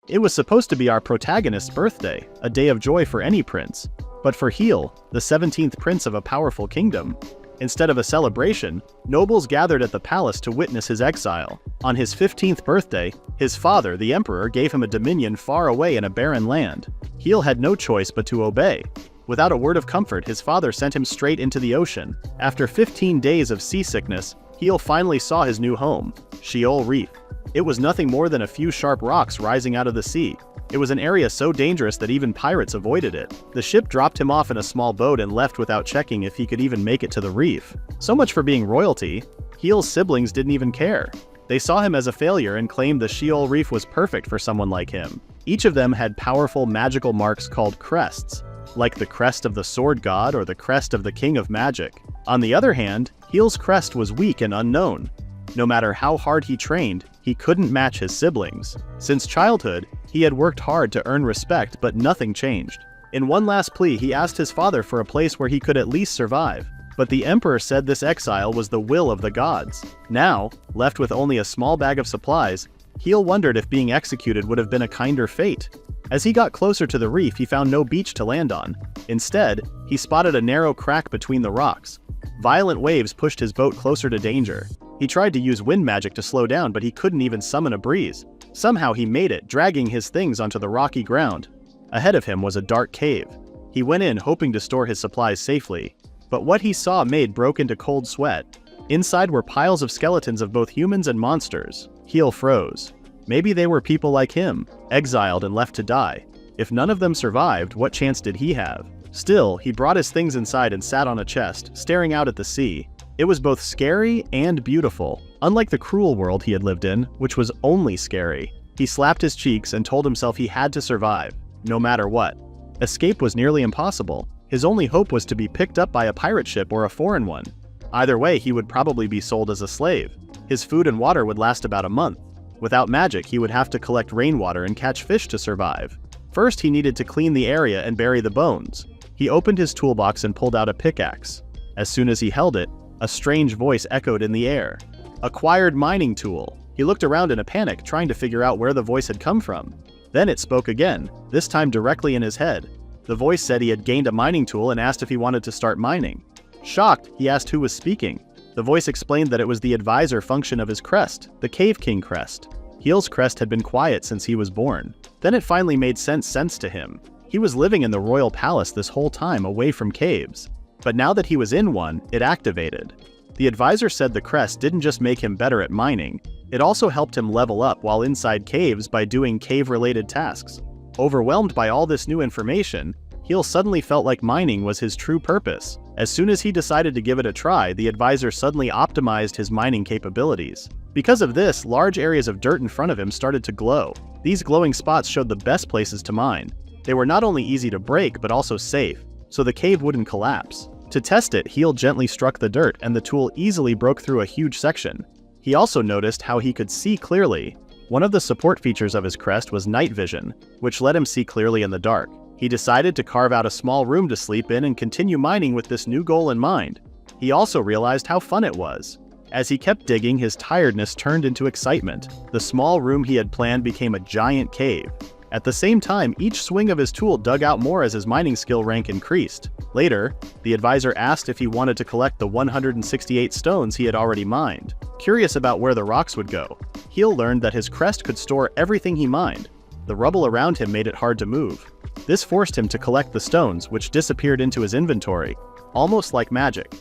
It was supposed to be our protagonist's birthday, a day of joy for any prince. But for Heel, the 17th prince of a powerful kingdom, instead of a celebration, nobles gathered at the palace to witness his exile. On his 15th birthday, his father, the emperor, gave him a dominion far away in a barren land. Heel had no choice but to obey. Without a word of comfort, his father sent him straight into the ocean. After 15 days of seasickness, Heel finally saw his new home, Sheol Reef. It was nothing more than a few sharp rocks rising out of the sea. It was an area so dangerous that even pirates avoided it. The ship dropped him off in a small boat and left without checking if he could even make it to the reef. So much for being royalty. Heel's siblings didn't even care. They saw him as a failure and claimed the Sheol Reef was perfect for someone like him. Each of them had powerful magical marks called crests, like the crest of the sword god or the crest of the king of magic. On the other hand, Heel's crest was weak and unknown. No matter how hard he trained, he couldn't match his siblings. Since childhood, he had worked hard to earn respect, but nothing changed. In one last plea, he asked his father for a place where he could at least survive. But the emperor said this exile was the will of the gods. Now, left with only a small bag of supplies, Heel wondered if being executed would have been a kinder fate. As he got closer to the reef, he found no beach to land on. Instead, he spotted a narrow crack between the rocks. Violent waves pushed his boat closer to danger. He tried to use wind magic to slow down, but he couldn't even summon a breeze. Somehow he made it, dragging his things onto the rocky ground. Ahead of him was a dark cave. He went in hoping to store his supplies safely, but what he saw broke into cold sweat. Inside were piles of skeletons of both humans and monsters. Heel froze. Maybe they were people like him, exiled and left to die. If none of them survived, what chance did he have? Still, he brought his things inside and sat on a chest, staring out at the sea. It was both scary and beautiful, unlike the cruel world he had lived in, which was only scary. He slapped his cheeks and told himself he had to survive, no matter what. Escape was nearly impossible. His only hope was to be picked up by a pirate ship or a foreign one. Either way, he would probably be sold as a slave. His food and water would last about a month. Without magic, he would have to collect rainwater and catch fish to survive. First, he needed to clean the area and bury the bones. He opened his toolbox and pulled out a pickaxe. As soon as he held it, a strange voice echoed in the air. Acquired mining tool. He looked around in a panic, trying to figure out where the voice had come from. Then it spoke again, this time directly in his head. The voice said he had gained a mining tool and asked if he wanted to start mining. Shocked, he asked who was speaking. The voice explained that it was the advisor function of his crest, the Cave King crest. Heel's crest had been quiet since he was born. Then it finally made sense to him. He was living in the royal palace this whole time, away from caves. But now that he was in one, it activated. The advisor said the crest didn't just make him better at mining, it also helped him level up while inside caves by doing cave-related tasks. Overwhelmed by all this new information, Heel suddenly felt like mining was his true purpose. As soon as he decided to give it a try, the advisor suddenly optimized his mining capabilities. Because of this, large areas of dirt in front of him started to glow. These glowing spots showed the best places to mine. They were not only easy to break, but also safe, so the cave wouldn't collapse. To test it, Heel gently struck the dirt and the tool easily broke through a huge section. He also noticed how he could see clearly. One of the support features of his crest was night vision, which let him see clearly in the dark. He decided to carve out a small room to sleep in and continue mining with this new goal in mind. He also realized how fun it was. As he kept digging, his tiredness turned into excitement. The small room he had planned became a giant cave. At the same time, each swing of his tool dug out more as his mining skill rank increased. Later, the advisor asked if he wanted to collect the 168 stones he had already mined. Curious about where the rocks would go, Heel learned that his crest could store everything he mined. The rubble around him made it hard to move. This forced him to collect the stones, which disappeared into his inventory, almost like magic.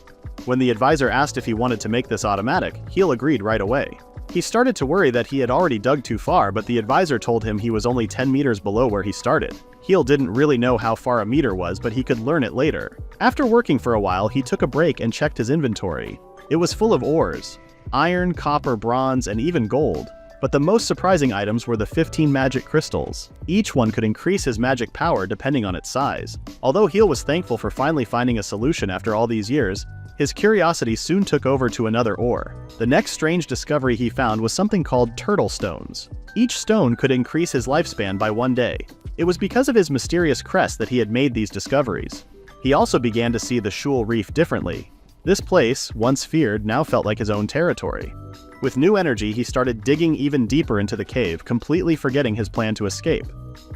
When the advisor asked if he wanted to make this automatic, Heel agreed right away. He started to worry that he had already dug too far, but the advisor told him he was only 10 meters below where he started. Heel didn't really know how far a meter was, but he could learn it later. After working for a while, he took a break and checked his inventory. It was full of ores: iron, copper, bronze, and even gold. But the most surprising items were the 15 magic crystals. Each one could increase his magic power depending on its size. Although Heel was thankful for finally finding a solution after all these years, his curiosity soon took over to another ore. The next strange discovery he found was something called turtle stones. Each stone could increase his lifespan by 1 day. It was because of his mysterious crest that he had made these discoveries. He also began to see the Sheol Reef differently. This place, once feared, now felt like his own territory. With new energy, he started digging even deeper into the cave, completely forgetting his plan to escape.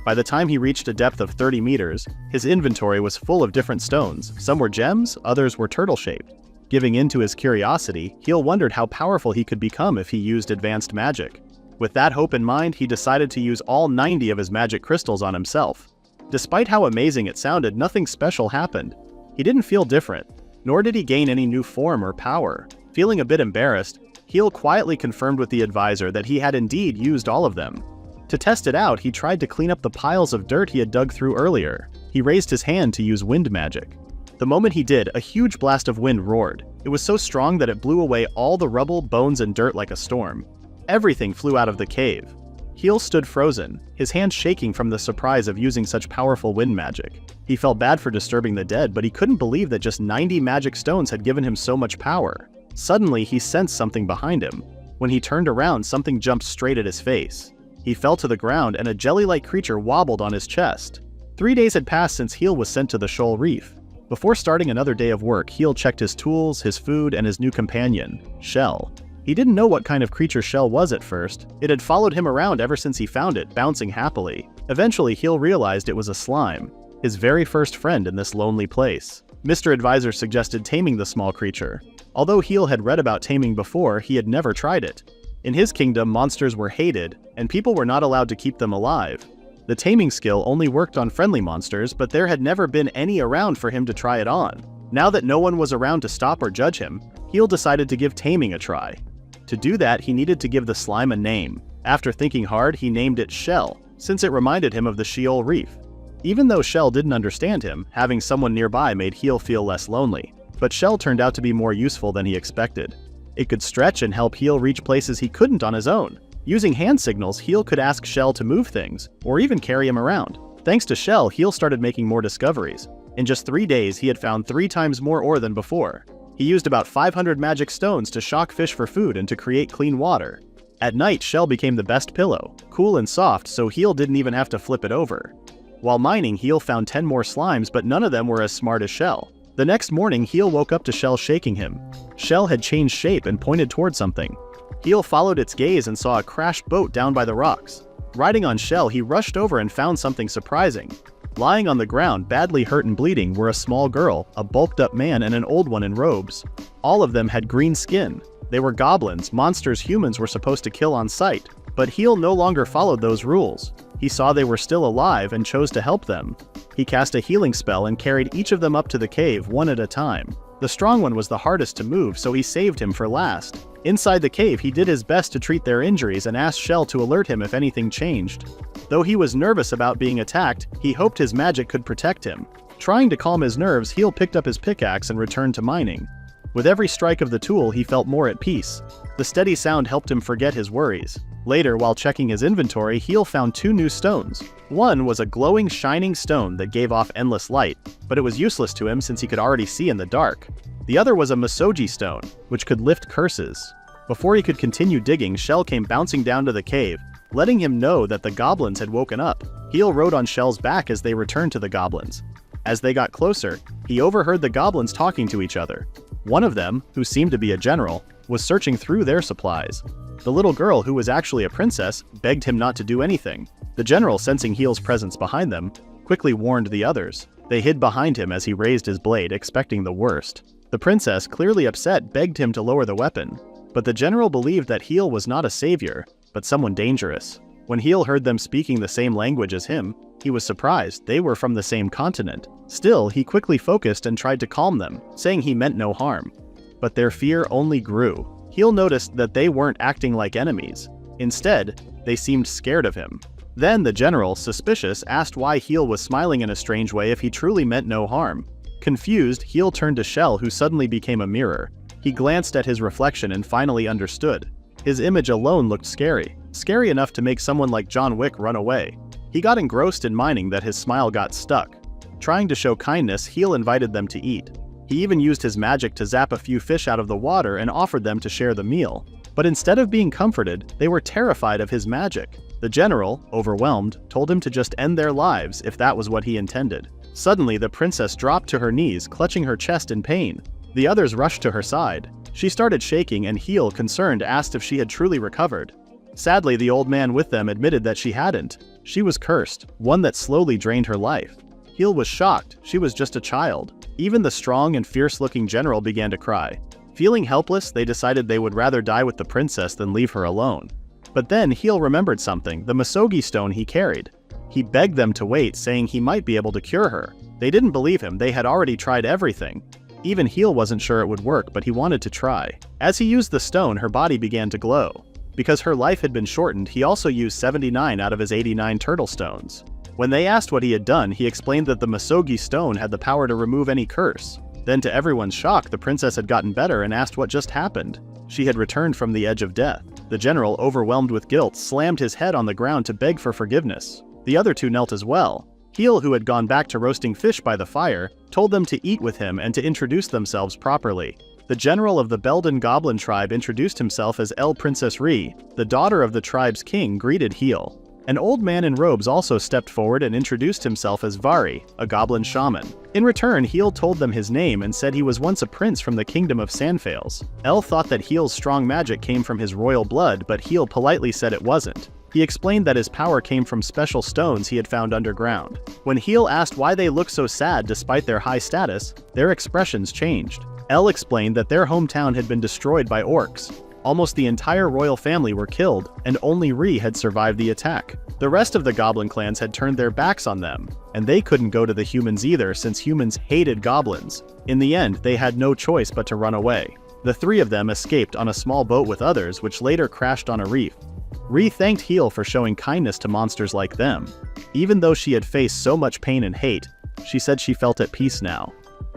By the time he reached a depth of 30 meters, his inventory was full of different stones. Some were gems, others were turtle-shaped. Giving in to his curiosity, Heel wondered how powerful he could become if he used advanced magic. With that hope in mind, he decided to use all 90 of his magic crystals on himself. Despite how amazing it sounded, nothing special happened. He didn't feel different, nor did he gain any new form or power. Feeling a bit embarrassed, Heel quietly confirmed with the advisor that he had indeed used all of them. To test it out, he tried to clean up the piles of dirt he had dug through earlier. He raised his hand to use wind magic. The moment he did, a huge blast of wind roared. It was so strong that it blew away all the rubble, bones, and dirt like a storm. Everything flew out of the cave. Heel stood frozen, his hands shaking from the surprise of using such powerful wind magic. He felt bad for disturbing the dead, but he couldn't believe that just 90 magic stones had given him so much power. Suddenly, he sensed something behind him. When he turned around, something jumped straight at his face. He fell to the ground, and a jelly-like creature wobbled on his chest. 3 days had passed since Heel was sent to the shoal reef. Before starting another day of work, Heel checked his tools, his food, and his new companion, Shell. He didn't know what kind of creature Shell was at first. It had followed him around ever since he found it, bouncing happily. Eventually, Heel realized it was a slime, his very first friend in this lonely place. Mr. Advisor suggested taming the small creature. Although Heel had read about taming before, he had never tried it. In his kingdom, monsters were hated, and people were not allowed to keep them alive. The taming skill only worked on friendly monsters, but there had never been any around for him to try it on. Now that no one was around to stop or judge him, Heel decided to give taming a try. To do that, he needed to give the slime a name. After thinking hard, he named it Shell, since it reminded him of the Sheol Reef. Even though Shell didn't understand him, having someone nearby made Heel feel less lonely. But Shell turned out to be more useful than he expected. It could stretch and help Heel reach places he couldn't on his own. Using hand signals, Heel could ask Shell to move things, or even carry him around. Thanks to Shell, Heel started making more discoveries. In just 3 days, he had found 3 times more ore than before. He used about 500 magic stones to shock fish for food and to create clean water. At night, Shell became the best pillow, cool and soft, so Heel didn't even have to flip it over. While mining, Heel found 10 more slimes, but none of them were as smart as Shell. The next morning, Heel woke up to Shell shaking him. Shell had changed shape and pointed toward something. Heel followed its gaze and saw a crashed boat down by the rocks. Riding on Shell, he rushed over and found something surprising. Lying on the ground, badly hurt and bleeding, were a small girl, a bulked-up man, and an old one in robes. All of them had green skin. They were goblins, monsters humans were supposed to kill on sight. But Heel no longer followed those rules. He saw they were still alive and chose to help them. He cast a healing spell and carried each of them up to the cave, one at a time. The strong one was the hardest to move, so he saved him for last. Inside the cave, he did his best to treat their injuries and asked Shell to alert him if anything changed. Though he was nervous about being attacked, he hoped his magic could protect him. Trying to calm his nerves, Heel picked up his pickaxe and returned to mining. With every strike of the tool, he felt more at peace. The steady sound helped him forget his worries. Later, while checking his inventory, Heel found 2 new stones. One was a glowing, shining stone that gave off endless light, but it was useless to him since he could already see in the dark. The other was a Masoji stone, which could lift curses. Before he could continue digging, Shell came bouncing down to the cave, letting him know that the goblins had woken up. Heel rode on Shell's back as they returned to the goblins. As they got closer, he overheard the goblins talking to each other. One of them, who seemed to be a general, was searching through their supplies. The little girl, who was actually a princess, begged him not to do anything. The general, sensing Heel's presence behind them, quickly warned the others. They hid behind him as he raised his blade, expecting the worst. The princess, clearly upset, begged him to lower the weapon. But the general believed that Heel was not a savior, but someone dangerous. When Heel heard them speaking the same language as him, he was surprised. They were from the same continent. Still, he quickly focused and tried to calm them, saying he meant no harm. But their fear only grew. Heel noticed that they weren't acting like enemies. Instead, they seemed scared of him. Then the general, suspicious, asked why Heel was smiling in a strange way if he truly meant no harm. Confused, Heel turned to Shell, who suddenly became a mirror. He glanced at his reflection and finally understood. His image alone looked scary. Scary enough to make someone like John Wick run away. He got engrossed in mining that his smile got stuck. Trying to show kindness, Heel invited them to eat. He even used his magic to zap a few fish out of the water and offered them to share the meal. But instead of being comforted, they were terrified of his magic. The general, overwhelmed, told him to just end their lives if that was what he intended. Suddenly, the princess dropped to her knees, clutching her chest in pain. The others rushed to her side. She started shaking and Heel, concerned, asked if she had truly recovered. Sadly, the old man with them admitted that she hadn't. She was cursed, one that slowly drained her life. Heel was shocked, she was just a child. Even the strong and fierce-looking general began to cry. Feeling helpless, they decided they would rather die with the princess than leave her alone. But then Heel remembered something, the Misogi stone he carried. He begged them to wait, saying he might be able to cure her. They didn't believe him, they had already tried everything. Even Heel wasn't sure it would work, but he wanted to try. As he used the stone, her body began to glow. Because her life had been shortened, he also used 79 out of his 89 turtle stones. When they asked what he had done, he explained that the Misogi stone had the power to remove any curse. Then, to everyone's shock, the princess had gotten better and asked what just happened. She had returned from the edge of death. The general, overwhelmed with guilt, slammed his head on the ground to beg for forgiveness. The other two knelt as well. Heel, who had gone back to roasting fish by the fire, told them to eat with him and to introduce themselves properly. The general of the Belden Goblin tribe introduced himself as El Princess Ri. The daughter of the tribe's king greeted Heel. An old man in robes also stepped forward and introduced himself as Vari, a goblin shaman. In return, Heel told them his name and said he was once a prince from the kingdom of Sandfales. El thought that Heel's strong magic came from his royal blood, but Heel politely said it wasn't. He explained that his power came from special stones he had found underground. When Heel asked why they looked so sad despite their high status, their expressions changed. El explained that their hometown had been destroyed by orcs. Almost the entire royal family were killed, and only Ri had survived the attack. The rest of the goblin clans had turned their backs on them, and they couldn't go to the humans either since humans hated goblins. In the end, they had no choice but to run away. The three of them escaped on a small boat with others, which later crashed on a reef. Ri thanked Heel for showing kindness to monsters like them. Even though she had faced so much pain and hate, she said she felt at peace now.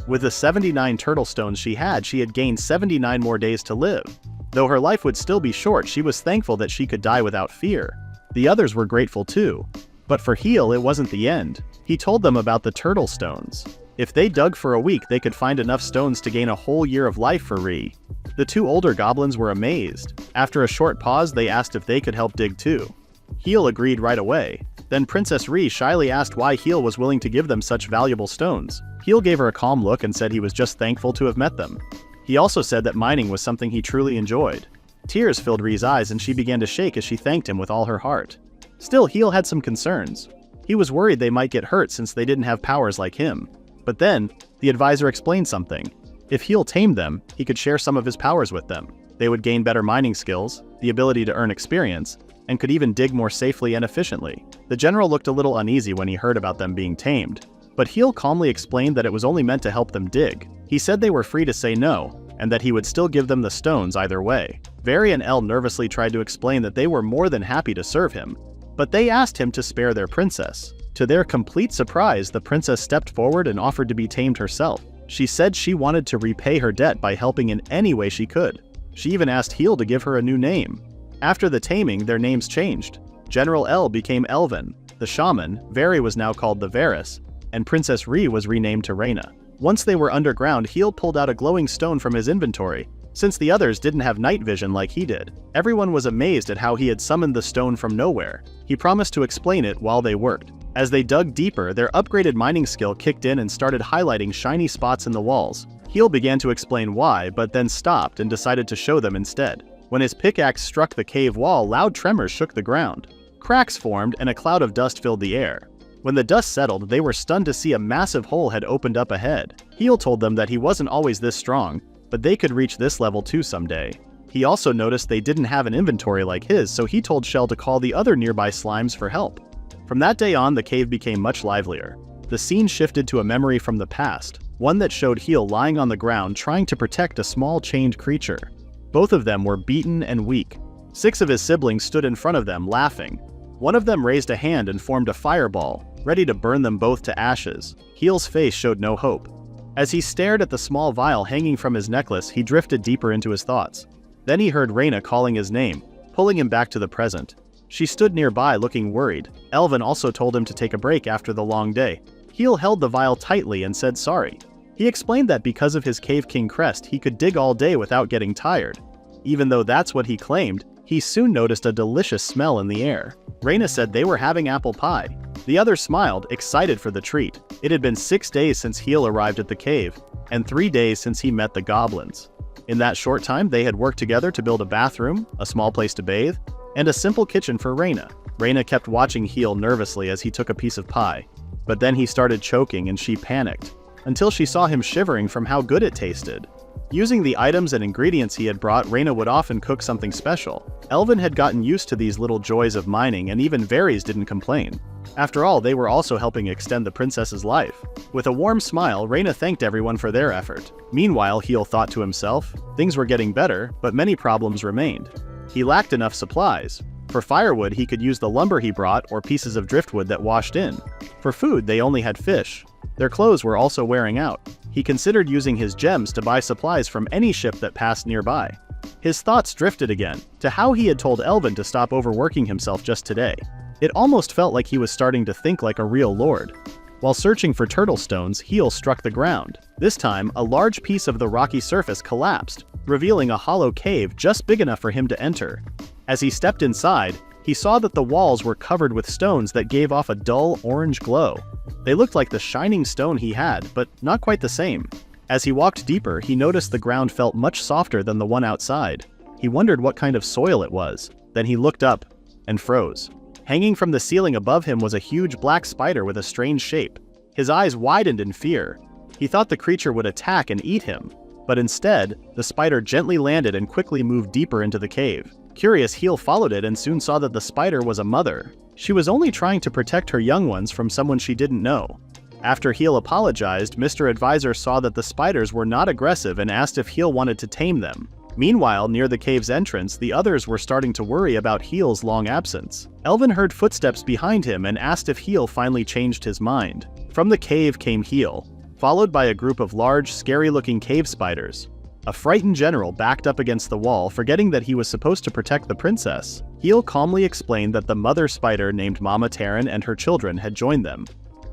With the 79 turtle stones she had gained 79 more days to live. Though her life would still be short, she was thankful that she could die without fear. The others were grateful too. But for Heel, it wasn't the end. He told them about the turtle stones. If they dug for a week, they could find enough stones to gain a whole year of life for Ri. The two older goblins were amazed. After a short pause, they asked if they could help dig too. Heel agreed right away. Then Princess Ri shyly asked why Heel was willing to give them such valuable stones. Heel gave her a calm look and said he was just thankful to have met them. He also said that mining was something he truly enjoyed. Tears filled Ri's eyes and she began to shake as she thanked him with all her heart. Still, Heel had some concerns. He was worried they might get hurt since they didn't have powers like him. But then, the advisor explained something. If Heel tamed them, he could share some of his powers with them. They would gain better mining skills, the ability to earn experience, and could even dig more safely and efficiently. The general looked a little uneasy when he heard about them being tamed. But Heel calmly explained that it was only meant to help them dig. He said they were free to say no, and that he would still give them the stones either way. Vari and El nervously tried to explain that they were more than happy to serve him, but they asked him to spare their princess. To their complete surprise, the princess stepped forward and offered to be tamed herself. She said she wanted to repay her debt by helping in any way she could. She even asked Heel to give her a new name. After the taming, their names changed. General El became Elvin. The shaman, Vari, was now called the Varus, and Princess Ri was renamed to Reina. Once they were underground, Heel pulled out a glowing stone from his inventory. Since the others didn't have night vision like he did, everyone was amazed at how he had summoned the stone from nowhere. He promised to explain it while they worked. As they dug deeper, their upgraded mining skill kicked in and started highlighting shiny spots in the walls. Heel began to explain why, but then stopped and decided to show them instead. When his pickaxe struck the cave wall, loud tremors shook the ground. Cracks formed and a cloud of dust filled the air. When the dust settled, they were stunned to see a massive hole had opened up ahead. Heel told them that he wasn't always this strong, but they could reach this level too someday. He also noticed they didn't have an inventory like his, so he told Shell to call the other nearby slimes for help. From that day on, the cave became much livelier. The scene shifted to a memory from the past, one that showed Heel lying on the ground trying to protect a small chained creature. Both of them were beaten and weak. 6 of his siblings stood in front of them, laughing. One of them raised a hand and formed a fireball, ready to burn them both to ashes. Heel's face showed no hope. As he stared at the small vial hanging from his necklace, he drifted deeper into his thoughts. Then he heard Reina calling his name, pulling him back to the present. She stood nearby looking worried. Elvin also told him to take a break after the long day. Heel held the vial tightly and said sorry. He explained that because of his Cave King crest, he could dig all day without getting tired. Even though that's what he claimed, he soon noticed a delicious smell in the air. Reina said they were having apple pie. The others smiled, excited for the treat. It had been 6 days since Heel arrived at the cave, and 3 days since he met the goblins. In that short time, they had worked together to build a bathroom, a small place to bathe, and a simple kitchen for Reina. Reina kept watching Heel nervously as he took a piece of pie. But then he started choking and she panicked, until she saw him shivering from how good it tasted. Using the items and ingredients he had brought, Reina would often cook something special. Elvin had gotten used to these little joys of mining, and even Varys didn't complain. After all, they were also helping extend the princess's life. With a warm smile, Reina thanked everyone for their effort. Meanwhile, Heel thought to himself, things were getting better, but many problems remained. He lacked enough supplies. For firewood, he could use the lumber he brought or pieces of driftwood that washed in. For food, they only had fish. Their clothes were also wearing out. He considered using his gems to buy supplies from any ship that passed nearby. His thoughts drifted again to how he had told Elvin to stop overworking himself just today. It almost felt like he was starting to think like a real lord. While searching for turtle stones, Heel struck the ground. This time, a large piece of the rocky surface collapsed, revealing a hollow cave just big enough for him to enter. As he stepped inside, he saw that the walls were covered with stones that gave off a dull orange glow. They looked like the shining stone he had, but not quite the same. As he walked deeper, he noticed the ground felt much softer than the one outside. He wondered what kind of soil it was. Then he looked up and froze. Hanging from the ceiling above him was a huge black spider with a strange shape. His eyes widened in fear. He thought the creature would attack and eat him, but instead, the spider gently landed and quickly moved deeper into the cave. Curious, Heel followed it and soon saw that the spider was a mother. She was only trying to protect her young ones from someone she didn't know. After Heel apologized, Mr. Advisor saw that the spiders were not aggressive and asked if Heel wanted to tame them. Meanwhile, near the cave's entrance, the others were starting to worry about Heel's long absence. Elvin heard footsteps behind him and asked if Heel finally changed his mind. From the cave came Heel, followed by a group of large, scary-looking cave spiders. A frightened general backed up against the wall, forgetting that he was supposed to protect the princess. Heel calmly explained that the mother spider named Mama Terran and her children had joined them.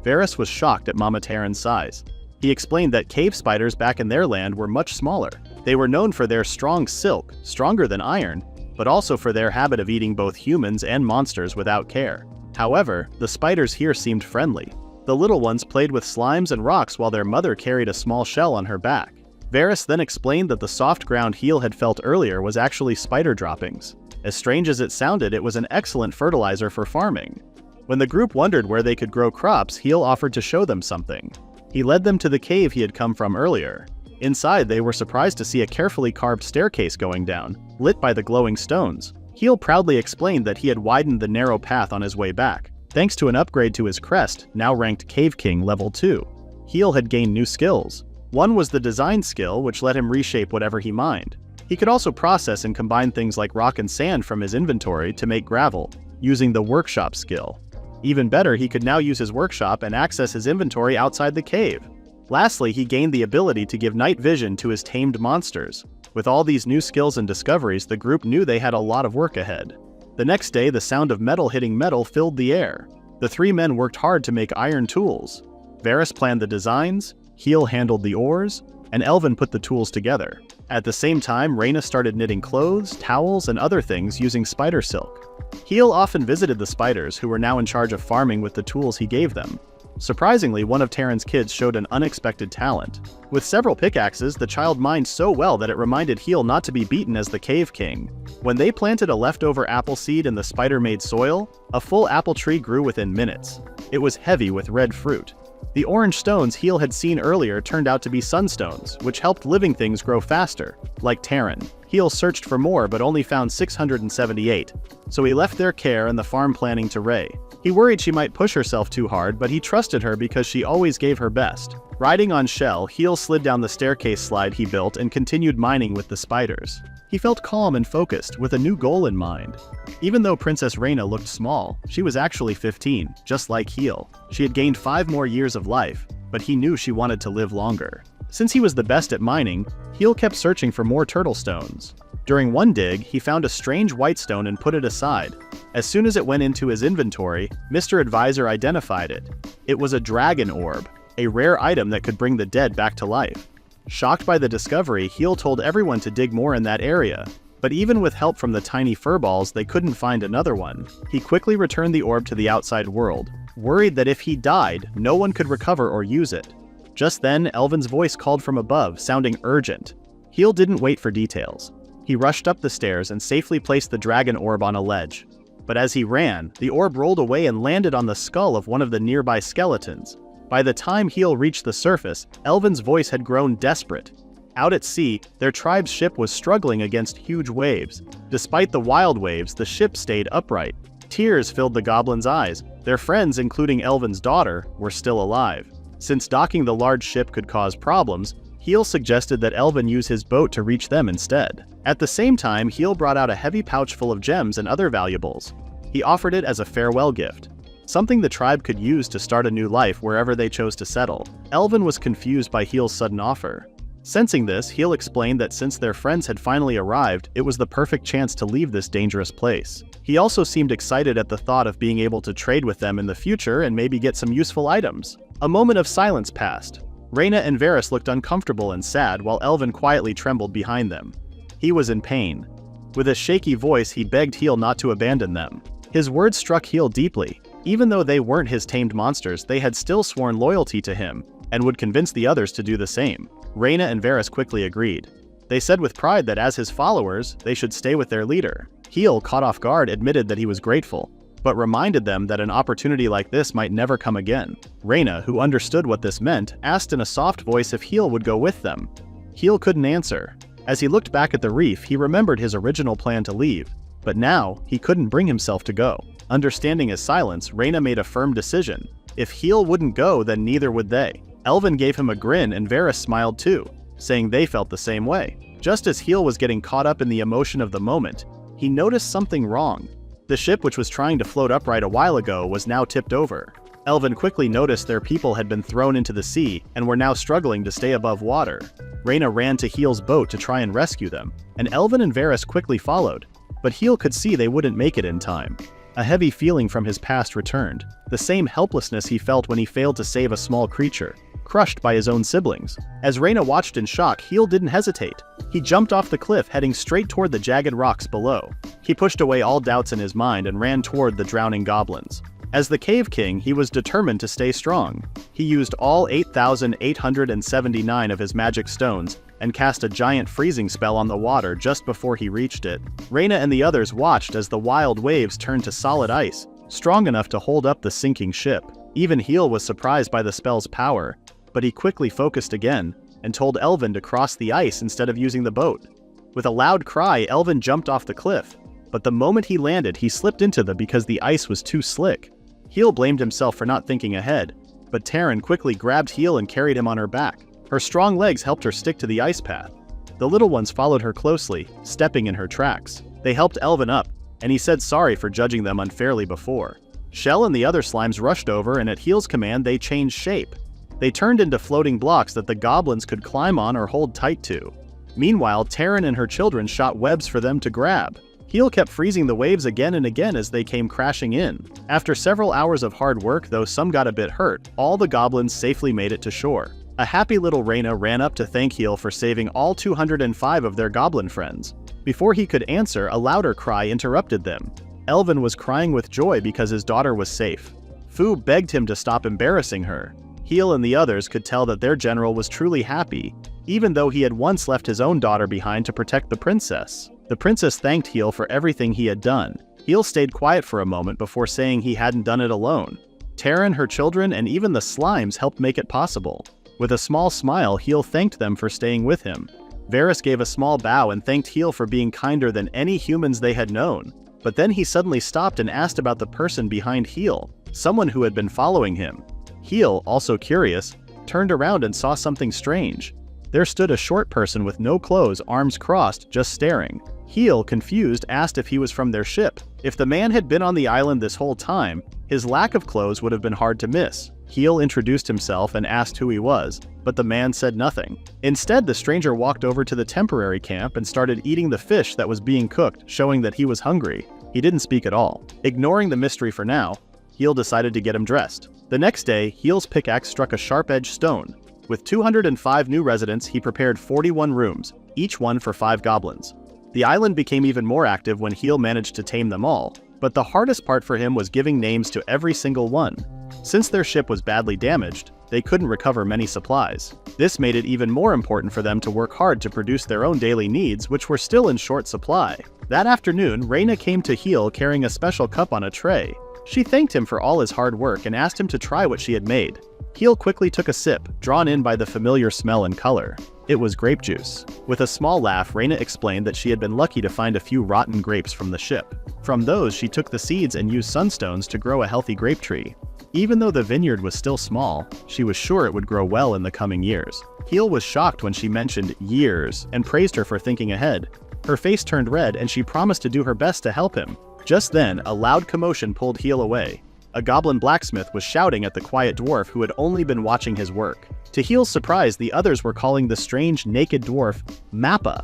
Varys was shocked at Mama Terran's size. He explained that cave spiders back in their land were much smaller. They were known for their strong silk, stronger than iron, but also for their habit of eating both humans and monsters without care. However, the spiders here seemed friendly. The little ones played with slimes and rocks while their mother carried a small shell on her back. Varys then explained that the soft ground Heel had felt earlier was actually spider droppings. As strange as it sounded, it was an excellent fertilizer for farming. When the group wondered where they could grow crops, Heel offered to show them something. He led them to the cave he had come from earlier. Inside, they were surprised to see a carefully carved staircase going down, lit by the glowing stones. Heel proudly explained that he had widened the narrow path on his way back, thanks to an upgrade to his crest, now ranked Cave King Level 2. Heel had gained new skills. One was the design skill, which let him reshape whatever he mined. He could also process and combine things like rock and sand from his inventory to make gravel, using the workshop skill. Even better, he could now use his workshop and access his inventory outside the cave. Lastly, he gained the ability to give night vision to his tamed monsters. With all these new skills and discoveries, the group knew they had a lot of work ahead. The next day, the sound of metal hitting metal filled the air. The three men worked hard to make iron tools. Varys planned the designs, Heel handled the ores, and Elvin put the tools together. At the same time, Reina started knitting clothes, towels, and other things using spider silk. Heel often visited the spiders, who were now in charge of farming with the tools he gave them. Surprisingly, one of Terran's kids showed an unexpected talent. With several pickaxes, the child mined so well that it reminded Heel not to be beaten as the Cave King. When they planted a leftover apple seed in the spider-made soil, a full apple tree grew within minutes. It was heavy with red fruit. The orange stones Heel had seen earlier turned out to be sunstones, which helped living things grow faster, like Terran. Heel searched for more but only found 678, so he left their care and the farm planning to Rey. He worried she might push herself too hard, but he trusted her because she always gave her best. Riding on Shell, Heel slid down the staircase slide he built and continued mining with the spiders. He felt calm and focused, with a new goal in mind. Even though Princess Reina looked small, she was actually 15, just like Heel. She had gained 5 more years of life, but he knew she wanted to live longer. Since he was the best at mining, Heel kept searching for more turtle stones. During one dig, he found a strange white stone and put it aside. As soon as it went into his inventory, Mr. Advisor identified it. It was a dragon orb, a rare item that could bring the dead back to life. Shocked by the discovery, Heel told everyone to dig more in that area, but even with help from the tiny furballs, they couldn't find another one. He quickly returned the orb to the outside world, worried that if he died, no one could recover or use it. Just then, Elvin's voice called from above, sounding urgent. Heel didn't wait for details. He rushed up the stairs and safely placed the dragon orb on a ledge. But as he ran, the orb rolled away and landed on the skull of one of the nearby skeletons. By the time Heel reached the surface, Elvin's voice had grown desperate. Out at sea, their tribe's ship was struggling against huge waves. Despite the wild waves, the ship stayed upright. Tears filled the goblins' eyes. Their friends, including Elvin's daughter, were still alive. Since docking the large ship could cause problems, Heel suggested that Elvin use his boat to reach them instead. At the same time, Heel brought out a heavy pouch full of gems and other valuables. He offered it as a farewell gift, something the tribe could use to start a new life wherever they chose to settle. Elvin was confused by Heel's sudden offer. Sensing this, Heel explained that since their friends had finally arrived, it was the perfect chance to leave this dangerous place. He also seemed excited at the thought of being able to trade with them in the future and maybe get some useful items. A moment of silence passed. Reyna and Varys looked uncomfortable and sad while Elvin quietly trembled behind them. He was in pain. With a shaky voice, he begged Heel not to abandon them. His words struck Heel deeply. Even though they weren't his tamed monsters, they had still sworn loyalty to him, and would convince the others to do the same. Reyna and Varys quickly agreed. They said with pride that as his followers, they should stay with their leader. Heel, caught off guard, admitted that he was grateful, but reminded them that an opportunity like this might never come again. Reyna, who understood what this meant, asked in a soft voice if Heel would go with them. Heel couldn't answer. As he looked back at the reef, he remembered his original plan to leave, but now he couldn't bring himself to go. Understanding his silence, Reyna made a firm decision. If Heel wouldn't go, then neither would they. Elvin gave him a grin and Varys smiled too, saying they felt the same way. Just as Heel was getting caught up in the emotion of the moment, he noticed something wrong. The ship, which was trying to float upright a while ago, was now tipped over. Elvin quickly noticed their people had been thrown into the sea and were now struggling to stay above water. Reyna ran to Heel's boat to try and rescue them, and Elvin and Varys quickly followed, but Heel could see they wouldn't make it in time. A heavy feeling from his past returned, the same helplessness he felt when he failed to save a small creature, crushed by his own siblings. As Reyna watched in shock, Heel didn't hesitate. He jumped off the cliff, heading straight toward the jagged rocks below. He pushed away all doubts in his mind and ran toward the drowning goblins. As the Cave King, he was determined to stay strong. He used all 8,879 of his magic stones and cast a giant freezing spell on the water just before he reached it. Reyna and the others watched as the wild waves turned to solid ice, strong enough to hold up the sinking ship. Even Heel was surprised by the spell's power, but he quickly focused again and told Elvin to cross the ice instead of using the boat. With a loud cry, Elvin jumped off the cliff, but the moment he landed, he slipped into because the ice was too slick. Heel blamed himself for not thinking ahead, but Taryn quickly grabbed Heel and carried him on her back. Her strong legs helped her stick to the ice path. The little ones followed her closely, stepping in her tracks. They helped Elvin up, and he said sorry for judging them unfairly before. Shell and the other slimes rushed over, and at Heel's command they changed shape. They turned into floating blocks that the goblins could climb on or hold tight to. Meanwhile, Taryn and her children shot webs for them to grab. Heel kept freezing the waves again and again as they came crashing in. After several hours of hard work, though some got a bit hurt, all the goblins safely made it to shore. A happy little Reyna ran up to thank Heel for saving all 205 of their goblin friends. Before he could answer, a louder cry interrupted them. Elvin was crying with joy because his daughter was safe. Fu begged him to stop embarrassing her. Heel and the others could tell that their general was truly happy, even though he had once left his own daughter behind to protect the princess. The princess thanked Heel for everything he had done. Heel stayed quiet for a moment before saying he hadn't done it alone. Taryn, her children, and even the slimes helped make it possible. With a small smile, Heel thanked them for staying with him. Varys gave a small bow and thanked Heel for being kinder than any humans they had known. But then he suddenly stopped and asked about the person behind Heel, someone who had been following him. Heel, also curious, turned around and saw something strange. There stood a short person with no clothes, arms crossed, just staring. Heel, confused, asked if he was from their ship. If the man had been on the island this whole time, his lack of clothes would have been hard to miss. Heel introduced himself and asked who he was, but the man said nothing. Instead, the stranger walked over to the temporary camp and started eating the fish that was being cooked, showing that he was hungry. He didn't speak at all. Ignoring the mystery for now, Heel decided to get him dressed. The next day, Heel's pickaxe struck a sharp-edged stone. With 205 new residents, he prepared 41 rooms, each one for 5 goblins. The island became even more active when Heel managed to tame them all, but the hardest part for him was giving names to every single one. Since their ship was badly damaged, they couldn't recover many supplies. This made it even more important for them to work hard to produce their own daily needs, which were still in short supply. That afternoon, Reina came to Heel carrying a special cup on a tray. She thanked him for all his hard work and asked him to try what she had made. Heel quickly took a sip, drawn in by the familiar smell and color. It was grape juice. With a small laugh, Reina explained that she had been lucky to find a few rotten grapes from the ship. From those, she took the seeds and used sunstones to grow a healthy grape tree. Even though the vineyard was still small, she was sure it would grow well in the coming years. Heel was shocked when she mentioned years and praised her for thinking ahead. Her face turned red and she promised to do her best to help him. Just then, a loud commotion pulled Heel away. A goblin blacksmith was shouting at the quiet dwarf who had only been watching his work. To Heel's surprise, the others were calling the strange, naked dwarf Mappa.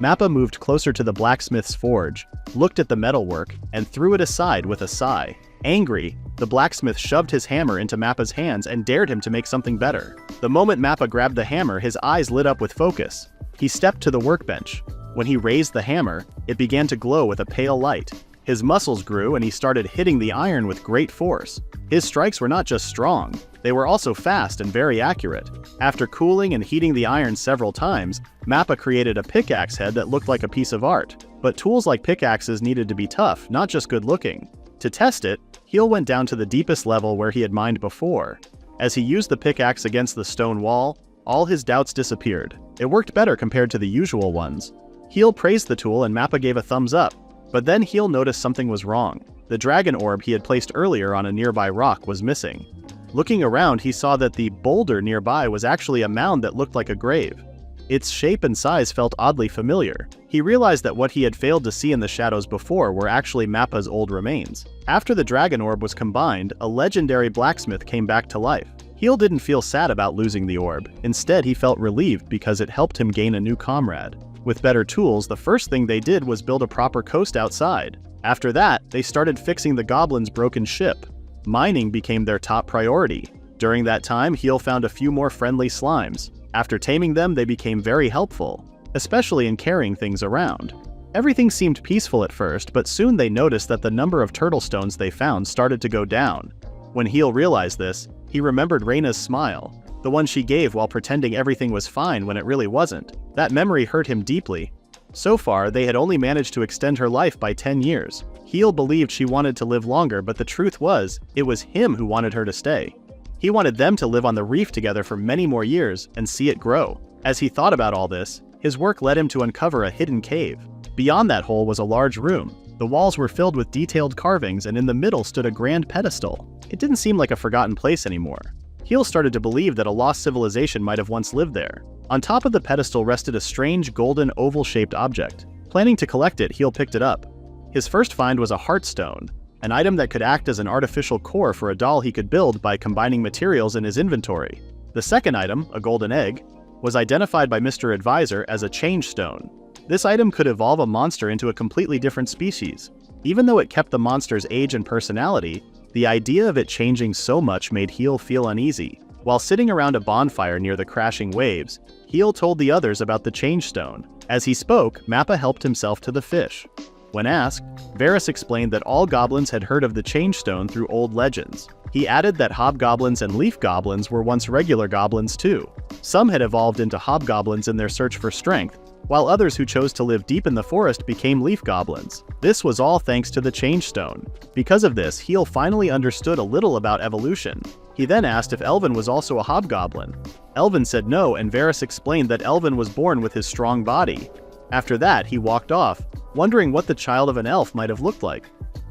Mappa moved closer to the blacksmith's forge, looked at the metalwork, and threw it aside with a sigh. Angry, the blacksmith shoved his hammer into Mappa's hands and dared him to make something better. The moment Mappa grabbed the hammer, his eyes lit up with focus. He stepped to the workbench. When he raised the hammer, it began to glow with a pale light. His muscles grew and he started hitting the iron with great force. His strikes were not just strong, they were also fast and very accurate. After cooling and heating the iron several times, Mappa created a pickaxe head that looked like a piece of art. But tools like pickaxes needed to be tough, not just good looking. To test it, Heel went down to the deepest level where he had mined before. As he used the pickaxe against the stone wall, all his doubts disappeared. It worked better compared to the usual ones. Heel praised the tool and Mappa gave a thumbs up. But then Heel noticed something was wrong. The dragon orb he had placed earlier on a nearby rock was missing. Looking around, he saw that the boulder nearby was actually a mound that looked like a grave. Its shape and size felt oddly familiar. He realized that what he had failed to see in the shadows before were actually Mappa's old remains. After the dragon orb was combined, a legendary blacksmith came back to life. Heel didn't feel sad about losing the orb. Instead, he felt relieved because it helped him gain a new comrade. With better tools, the first thing they did was build a proper coast outside. After that, they started fixing the goblins' broken ship. Mining became their top priority. During that time, Heel found a few more friendly slimes. After taming them, they became very helpful, especially in carrying things around. Everything seemed peaceful at first, but soon they noticed that the number of turtle stones they found started to go down. When Heel realized this, he remembered Reina's smile, the one she gave while pretending everything was fine when it really wasn't. That memory hurt him deeply. So far, they had only managed to extend her life by 10 years. Heel believed she wanted to live longer, but the truth was, it was him who wanted her to stay. He wanted them to live on the reef together for many more years and see it grow. As he thought about all this, his work led him to uncover a hidden cave. Beyond that hole was a large room. The walls were filled with detailed carvings, and in the middle stood a grand pedestal. It didn't seem like a forgotten place anymore. Heel started to believe that a lost civilization might have once lived there. On top of the pedestal rested a strange golden oval-shaped object. Planning to collect it, Heel picked it up. His first find was a heartstone, an item that could act as an artificial core for a doll he could build by combining materials in his inventory. The second item, a golden egg, was identified by Mr. Advisor as a change stone. This item could evolve a monster into a completely different species. Even though it kept the monster's age and personality, the idea of it changing so much made Heel feel uneasy. While sitting around a bonfire near the crashing waves, Heel told the others about the change stone. As he spoke, Mappa helped himself to the fish. When asked, Varys explained that all goblins had heard of the change stone through old legends. He added that hobgoblins and leaf goblins were once regular goblins too. Some had evolved into hobgoblins in their search for strength, while others who chose to live deep in the forest became leaf goblins. This was all thanks to the change stone. Because of this, Heel finally understood a little about evolution. He then asked if Elven was also a hobgoblin. Elven said no, and Varys explained that Elven was born with his strong body. After that, he walked off, wondering what the child of an elf might have looked like.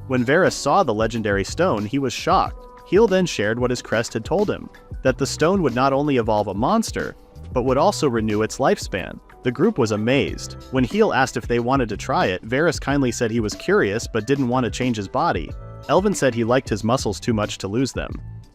When Varys saw the legendary stone, he was shocked. Heel then shared what his crest had told him, that the stone would not only evolve a monster, but would also renew its lifespan. The group was amazed. When Heel asked if they wanted to try it, Varys kindly said he was curious but didn't want to change his body. Elven said he liked his muscles too much to lose them.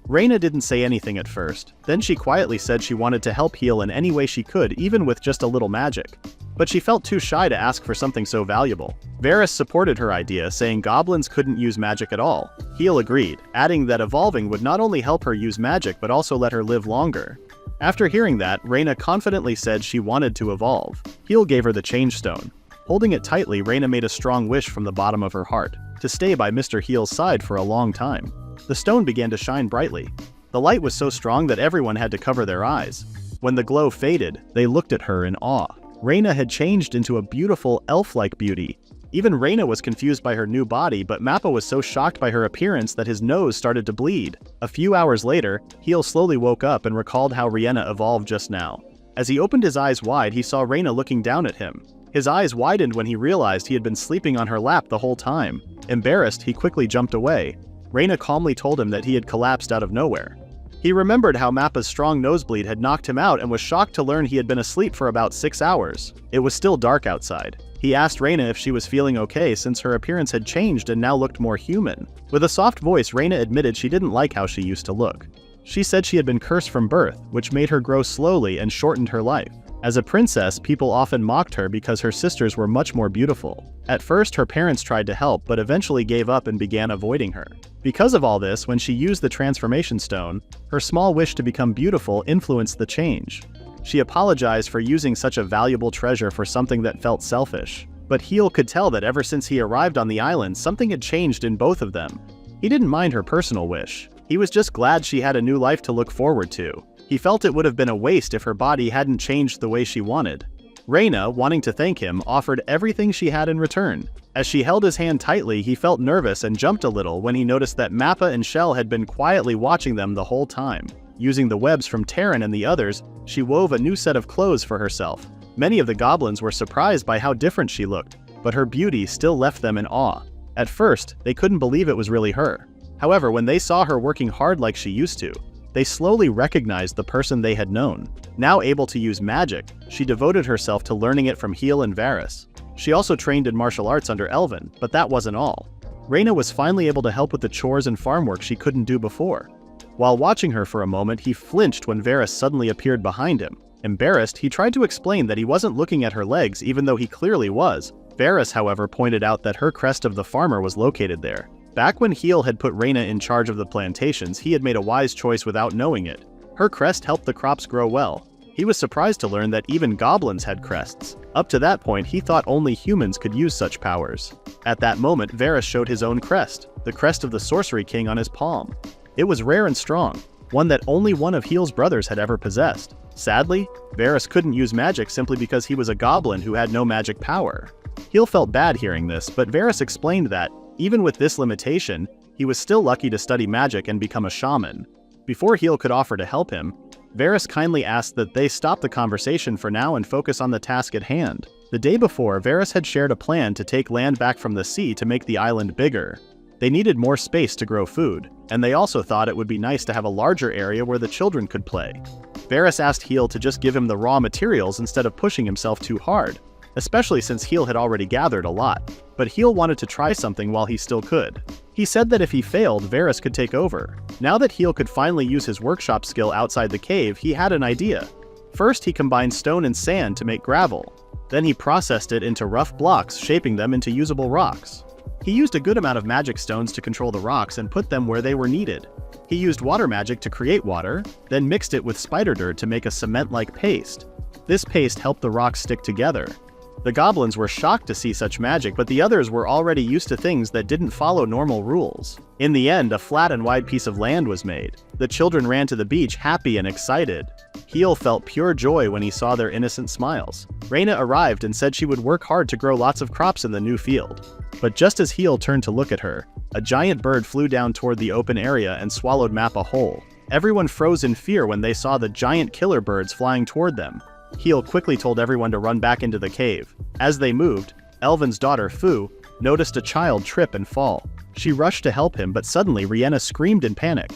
Reina didn't say anything at first. Then she quietly said she wanted to help Heel in any way she could, even with just a little magic. But she felt too shy to ask for something so valuable. Varys supported her idea, saying goblins couldn't use magic at all. Heel agreed, adding that evolving would not only help her use magic but also let her live longer. After hearing that, Reina confidently said she wanted to evolve. Heel gave her the change stone. Holding it tightly, Reina made a strong wish from the bottom of her heart, to stay by Mr. Heel's side for a long time. The stone began to shine brightly. The light was so strong that everyone had to cover their eyes. When the glow faded, they looked at her in awe. Reina had changed into a beautiful, elf-like beauty. Even Reina was confused by her new body, but Mappa was so shocked by her appearance that his nose started to bleed. A few hours later, Heel slowly woke up and recalled how Reina evolved just now. As he opened his eyes wide, he saw Reina looking down at him. His eyes widened when he realized he had been sleeping on her lap the whole time. Embarrassed, he quickly jumped away. Reina calmly told him that he had collapsed out of nowhere. He remembered how Mappa's strong nosebleed had knocked him out and was shocked to learn he had been asleep for about 6 hours. It was still dark outside. He asked Reina if she was feeling okay since her appearance had changed and now looked more human. With a soft voice, Reina admitted she didn't like how she used to look. She said she had been cursed from birth, which made her grow slowly and shortened her life. As a princess, people often mocked her because her sisters were much more beautiful. At first, her parents tried to help, but eventually gave up and began avoiding her. Because of all this, when she used the transformation stone, her small wish to become beautiful influenced the change. She apologized for using such a valuable treasure for something that felt selfish. But Heel could tell that ever since he arrived on the island, something had changed in both of them. He didn't mind her personal wish. He was just glad she had a new life to look forward to. He felt it would have been a waste if her body hadn't changed the way she wanted. Reina, wanting to thank him, offered everything she had in return. As she held his hand tightly, he felt nervous and jumped a little when he noticed that Mappa and Shell had been quietly watching them the whole time. Using the webs from Terran and the others, she wove a new set of clothes for herself. Many of the goblins were surprised by how different she looked, but her beauty still left them in awe. At first, they couldn't believe it was really her. However, when they saw her working hard like she used to, they slowly recognized the person they had known. Now able to use magic, she devoted herself to learning it from Heel and Varys. She also trained in martial arts under Elvin, but that wasn't all. Reina was finally able to help with the chores and farm work she couldn't do before. While watching her for a moment, he flinched when Varys suddenly appeared behind him. Embarrassed, he tried to explain that he wasn't looking at her legs even though he clearly was. Varys, however, pointed out that her crest of the farmer was located there. Back when Heel had put Reina in charge of the plantations, he had made a wise choice without knowing it. Her crest helped the crops grow well. He was surprised to learn that even goblins had crests. Up to that point, he thought only humans could use such powers. At that moment, Varys showed his own crest, the crest of the Sorcery King on his palm. It was rare and strong, one that only one of Heel's brothers had ever possessed. Sadly, Varys couldn't use magic simply because he was a goblin who had no magic power. Heel felt bad hearing this, but Varys explained that, even with this limitation, he was still lucky to study magic and become a shaman. Before Heel could offer to help him, Varys kindly asked that they stop the conversation for now and focus on the task at hand. The day before, Varys had shared a plan to take land back from the sea to make the island bigger. They needed more space to grow food, and they also thought it would be nice to have a larger area where the children could play. Varys asked Heel to just give him the raw materials instead of pushing himself too hard, especially since Heel had already gathered a lot. But Heel wanted to try something while he still could. He said that if he failed, Varys could take over. Now that Heel could finally use his workshop skill outside the cave, he had an idea. First, he combined stone and sand to make gravel. Then he processed it into rough blocks, shaping them into usable rocks. He used a good amount of magic stones to control the rocks and put them where they were needed. He used water magic to create water, then mixed it with spider dirt to make a cement-like paste. This paste helped the rocks stick together. The goblins were shocked to see such magic, but the others were already used to things that didn't follow normal rules. In the end, a flat and wide piece of land was made. The children ran to the beach, happy and excited. Heel felt pure joy when he saw their innocent smiles. Reina arrived and said she would work hard to grow lots of crops in the new field. But just as Heel turned to look at her, a giant bird flew down toward the open area and swallowed Mappa whole. Everyone froze in fear when they saw the giant killer birds flying toward them. Heel quickly told everyone to run back into the cave. As they moved, Elvin's daughter, Fu, noticed a child trip and fall. She rushed to help him, but suddenly Rhienna screamed in panic.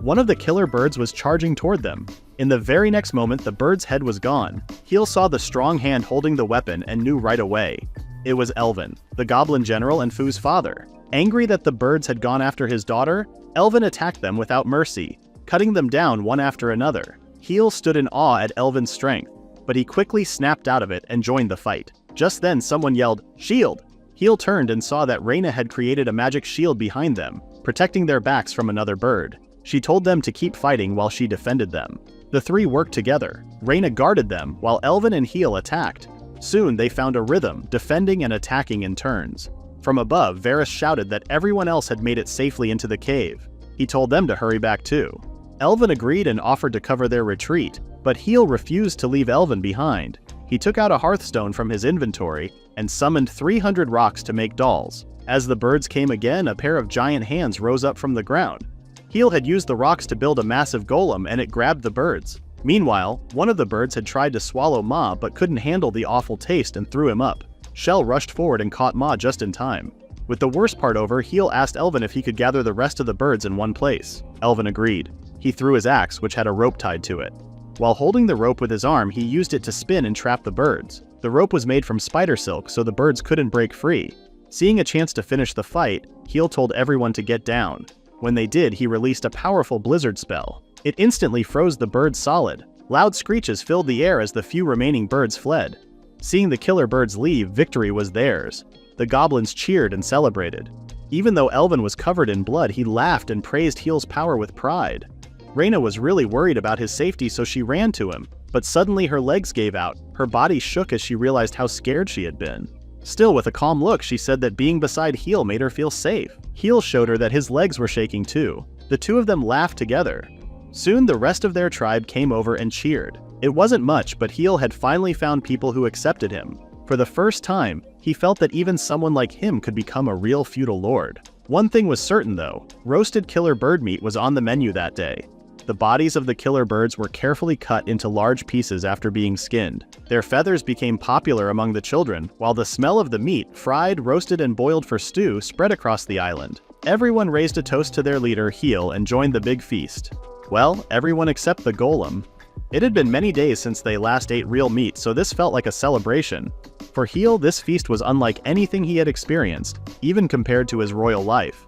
One of the killer birds was charging toward them. In the very next moment, the bird's head was gone. Heel saw the strong hand holding the weapon and knew right away. It was Elvin, the goblin general and Fu's father. Angry that the birds had gone after his daughter, Elvin attacked them without mercy, cutting them down one after another. Heel stood in awe at Elvin's strength, but he quickly snapped out of it and joined the fight. Just then someone yelled, "Shield!" Heel turned and saw that Reyna had created a magic shield behind them, protecting their backs from another bird. She told them to keep fighting while she defended them. The three worked together. Reyna guarded them, while Elvin and Heel attacked. Soon they found a rhythm, defending and attacking in turns. From above, Varys shouted that everyone else had made it safely into the cave. He told them to hurry back too. Elvin agreed and offered to cover their retreat, but Heel refused to leave Elvin behind. He took out a hearthstone from his inventory and summoned 300 rocks to make dolls. As the birds came again, a pair of giant hands rose up from the ground. Heel had used the rocks to build a massive golem and it grabbed the birds. Meanwhile, one of the birds had tried to swallow Ma but couldn't handle the awful taste and threw him up. Shell rushed forward and caught Ma just in time. With the worst part over, Heel asked Elvin if he could gather the rest of the birds in one place. Elvin agreed. He threw his axe, which had a rope tied to it. While holding the rope with his arm, he used it to spin and trap the birds. The rope was made from spider silk, so the birds couldn't break free. Seeing a chance to finish the fight, Heel told everyone to get down. When they did, he released a powerful blizzard spell. It instantly froze the birds solid. Loud screeches filled the air as the few remaining birds fled. Seeing the killer birds leave, victory was theirs. The goblins cheered and celebrated. Even though Elvin was covered in blood, he laughed and praised Heel's power with pride. Reyna was really worried about his safety, so she ran to him, but suddenly her legs gave out. Her body shook as she realized how scared she had been. Still, with a calm look, she said that being beside Heel made her feel safe. Heel showed her that his legs were shaking too. The two of them laughed together. Soon the rest of their tribe came over and cheered. It wasn't much, but Heel had finally found people who accepted him. For the first time, he felt that even someone like him could become a real feudal lord. One thing was certain though, roasted killer bird meat was on the menu that day. The bodies of the killer birds were carefully cut into large pieces after being skinned. Their feathers became popular among the children, while the smell of the meat, fried, roasted, and boiled for stew, spread across the island. Everyone raised a toast to their leader, Heel, and joined the big feast. Well, everyone except the golem. It had been many days since they last ate real meat, so this felt like a celebration. For Heel, this feast was unlike anything he had experienced, even compared to his royal life.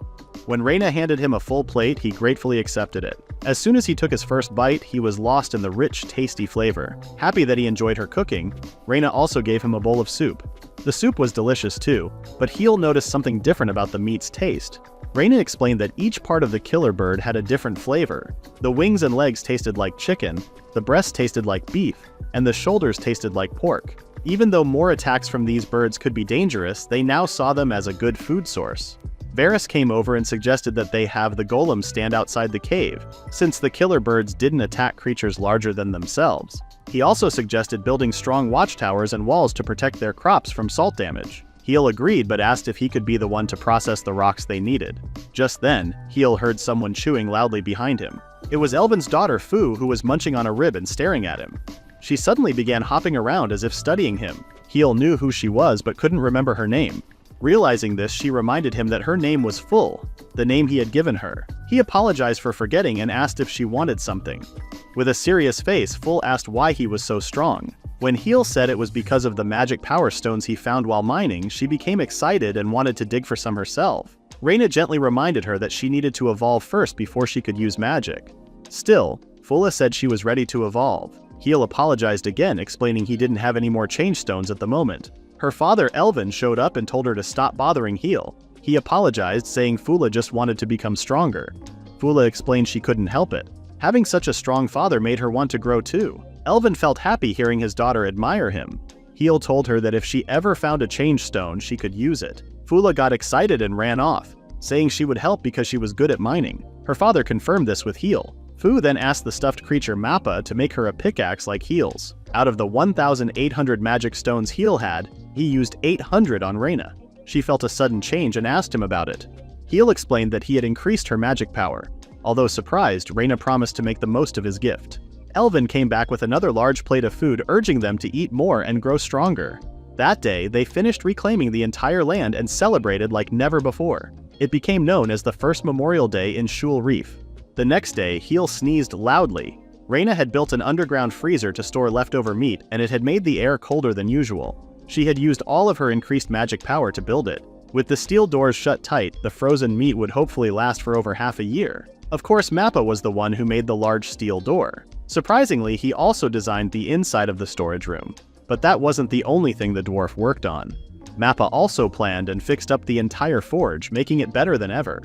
When Reyna handed him a full plate, he gratefully accepted it. As soon as he took his first bite, he was lost in the rich, tasty flavor. Happy that he enjoyed her cooking, Reyna also gave him a bowl of soup. The soup was delicious too, but Heel noticed something different about the meat's taste. Reyna explained that each part of the killer bird had a different flavor. The wings and legs tasted like chicken, the breast tasted like beef, and the shoulders tasted like pork. Even though more attacks from these birds could be dangerous, they now saw them as a good food source. Varys came over and suggested that they have the golem stand outside the cave, since the killer birds didn't attack creatures larger than themselves. He also suggested building strong watchtowers and walls to protect their crops from salt damage. Heel agreed but asked if he could be the one to process the rocks they needed. Just then, Heel heard someone chewing loudly behind him. It was Elvin's daughter Fu, who was munching on a rib and staring at him. She suddenly began hopping around as if studying him. Heel knew who she was but couldn't remember her name. Realizing this, she reminded him that her name was Full, the name he had given her. He apologized for forgetting and asked if she wanted something. With a serious face, Full asked why he was so strong. When Heel said it was because of the magic power stones he found while mining, she became excited and wanted to dig for some herself. Reyna gently reminded her that she needed to evolve first before she could use magic. Still, Fulla said she was ready to evolve. Heel apologized again, explaining he didn't have any more change stones at the moment. Her father, Elvin, showed up and told her to stop bothering Heel. He apologized, saying Fulla just wanted to become stronger. Fulla explained she couldn't help it. Having such a strong father made her want to grow too. Elvin felt happy hearing his daughter admire him. Heel told her that if she ever found a change stone, she could use it. Fulla got excited and ran off, saying she would help because she was good at mining. Her father confirmed this with Heel. Fu then asked the stuffed creature Mappa to make her a pickaxe like Heel's. Out of the 1,800 magic stones Heel had, he used 800 on Reyna. She felt a sudden change and asked him about it. Heel explained that he had increased her magic power. Although surprised, Reyna promised to make the most of his gift. Elvin came back with another large plate of food, urging them to eat more and grow stronger. That day, they finished reclaiming the entire land and celebrated like never before. It became known as the first Memorial Day in Shul Reef. The next day, Heel sneezed loudly. Reyna had built an underground freezer to store leftover meat, and it had made the air colder than usual. She had used all of her increased magic power to build it. With the steel doors shut tight, the frozen meat would hopefully last for over half a year. Of course, Mappa was the one who made the large steel door. Surprisingly, he also designed the inside of the storage room. But that wasn't the only thing the dwarf worked on. Mappa also planned and fixed up the entire forge, making it better than ever.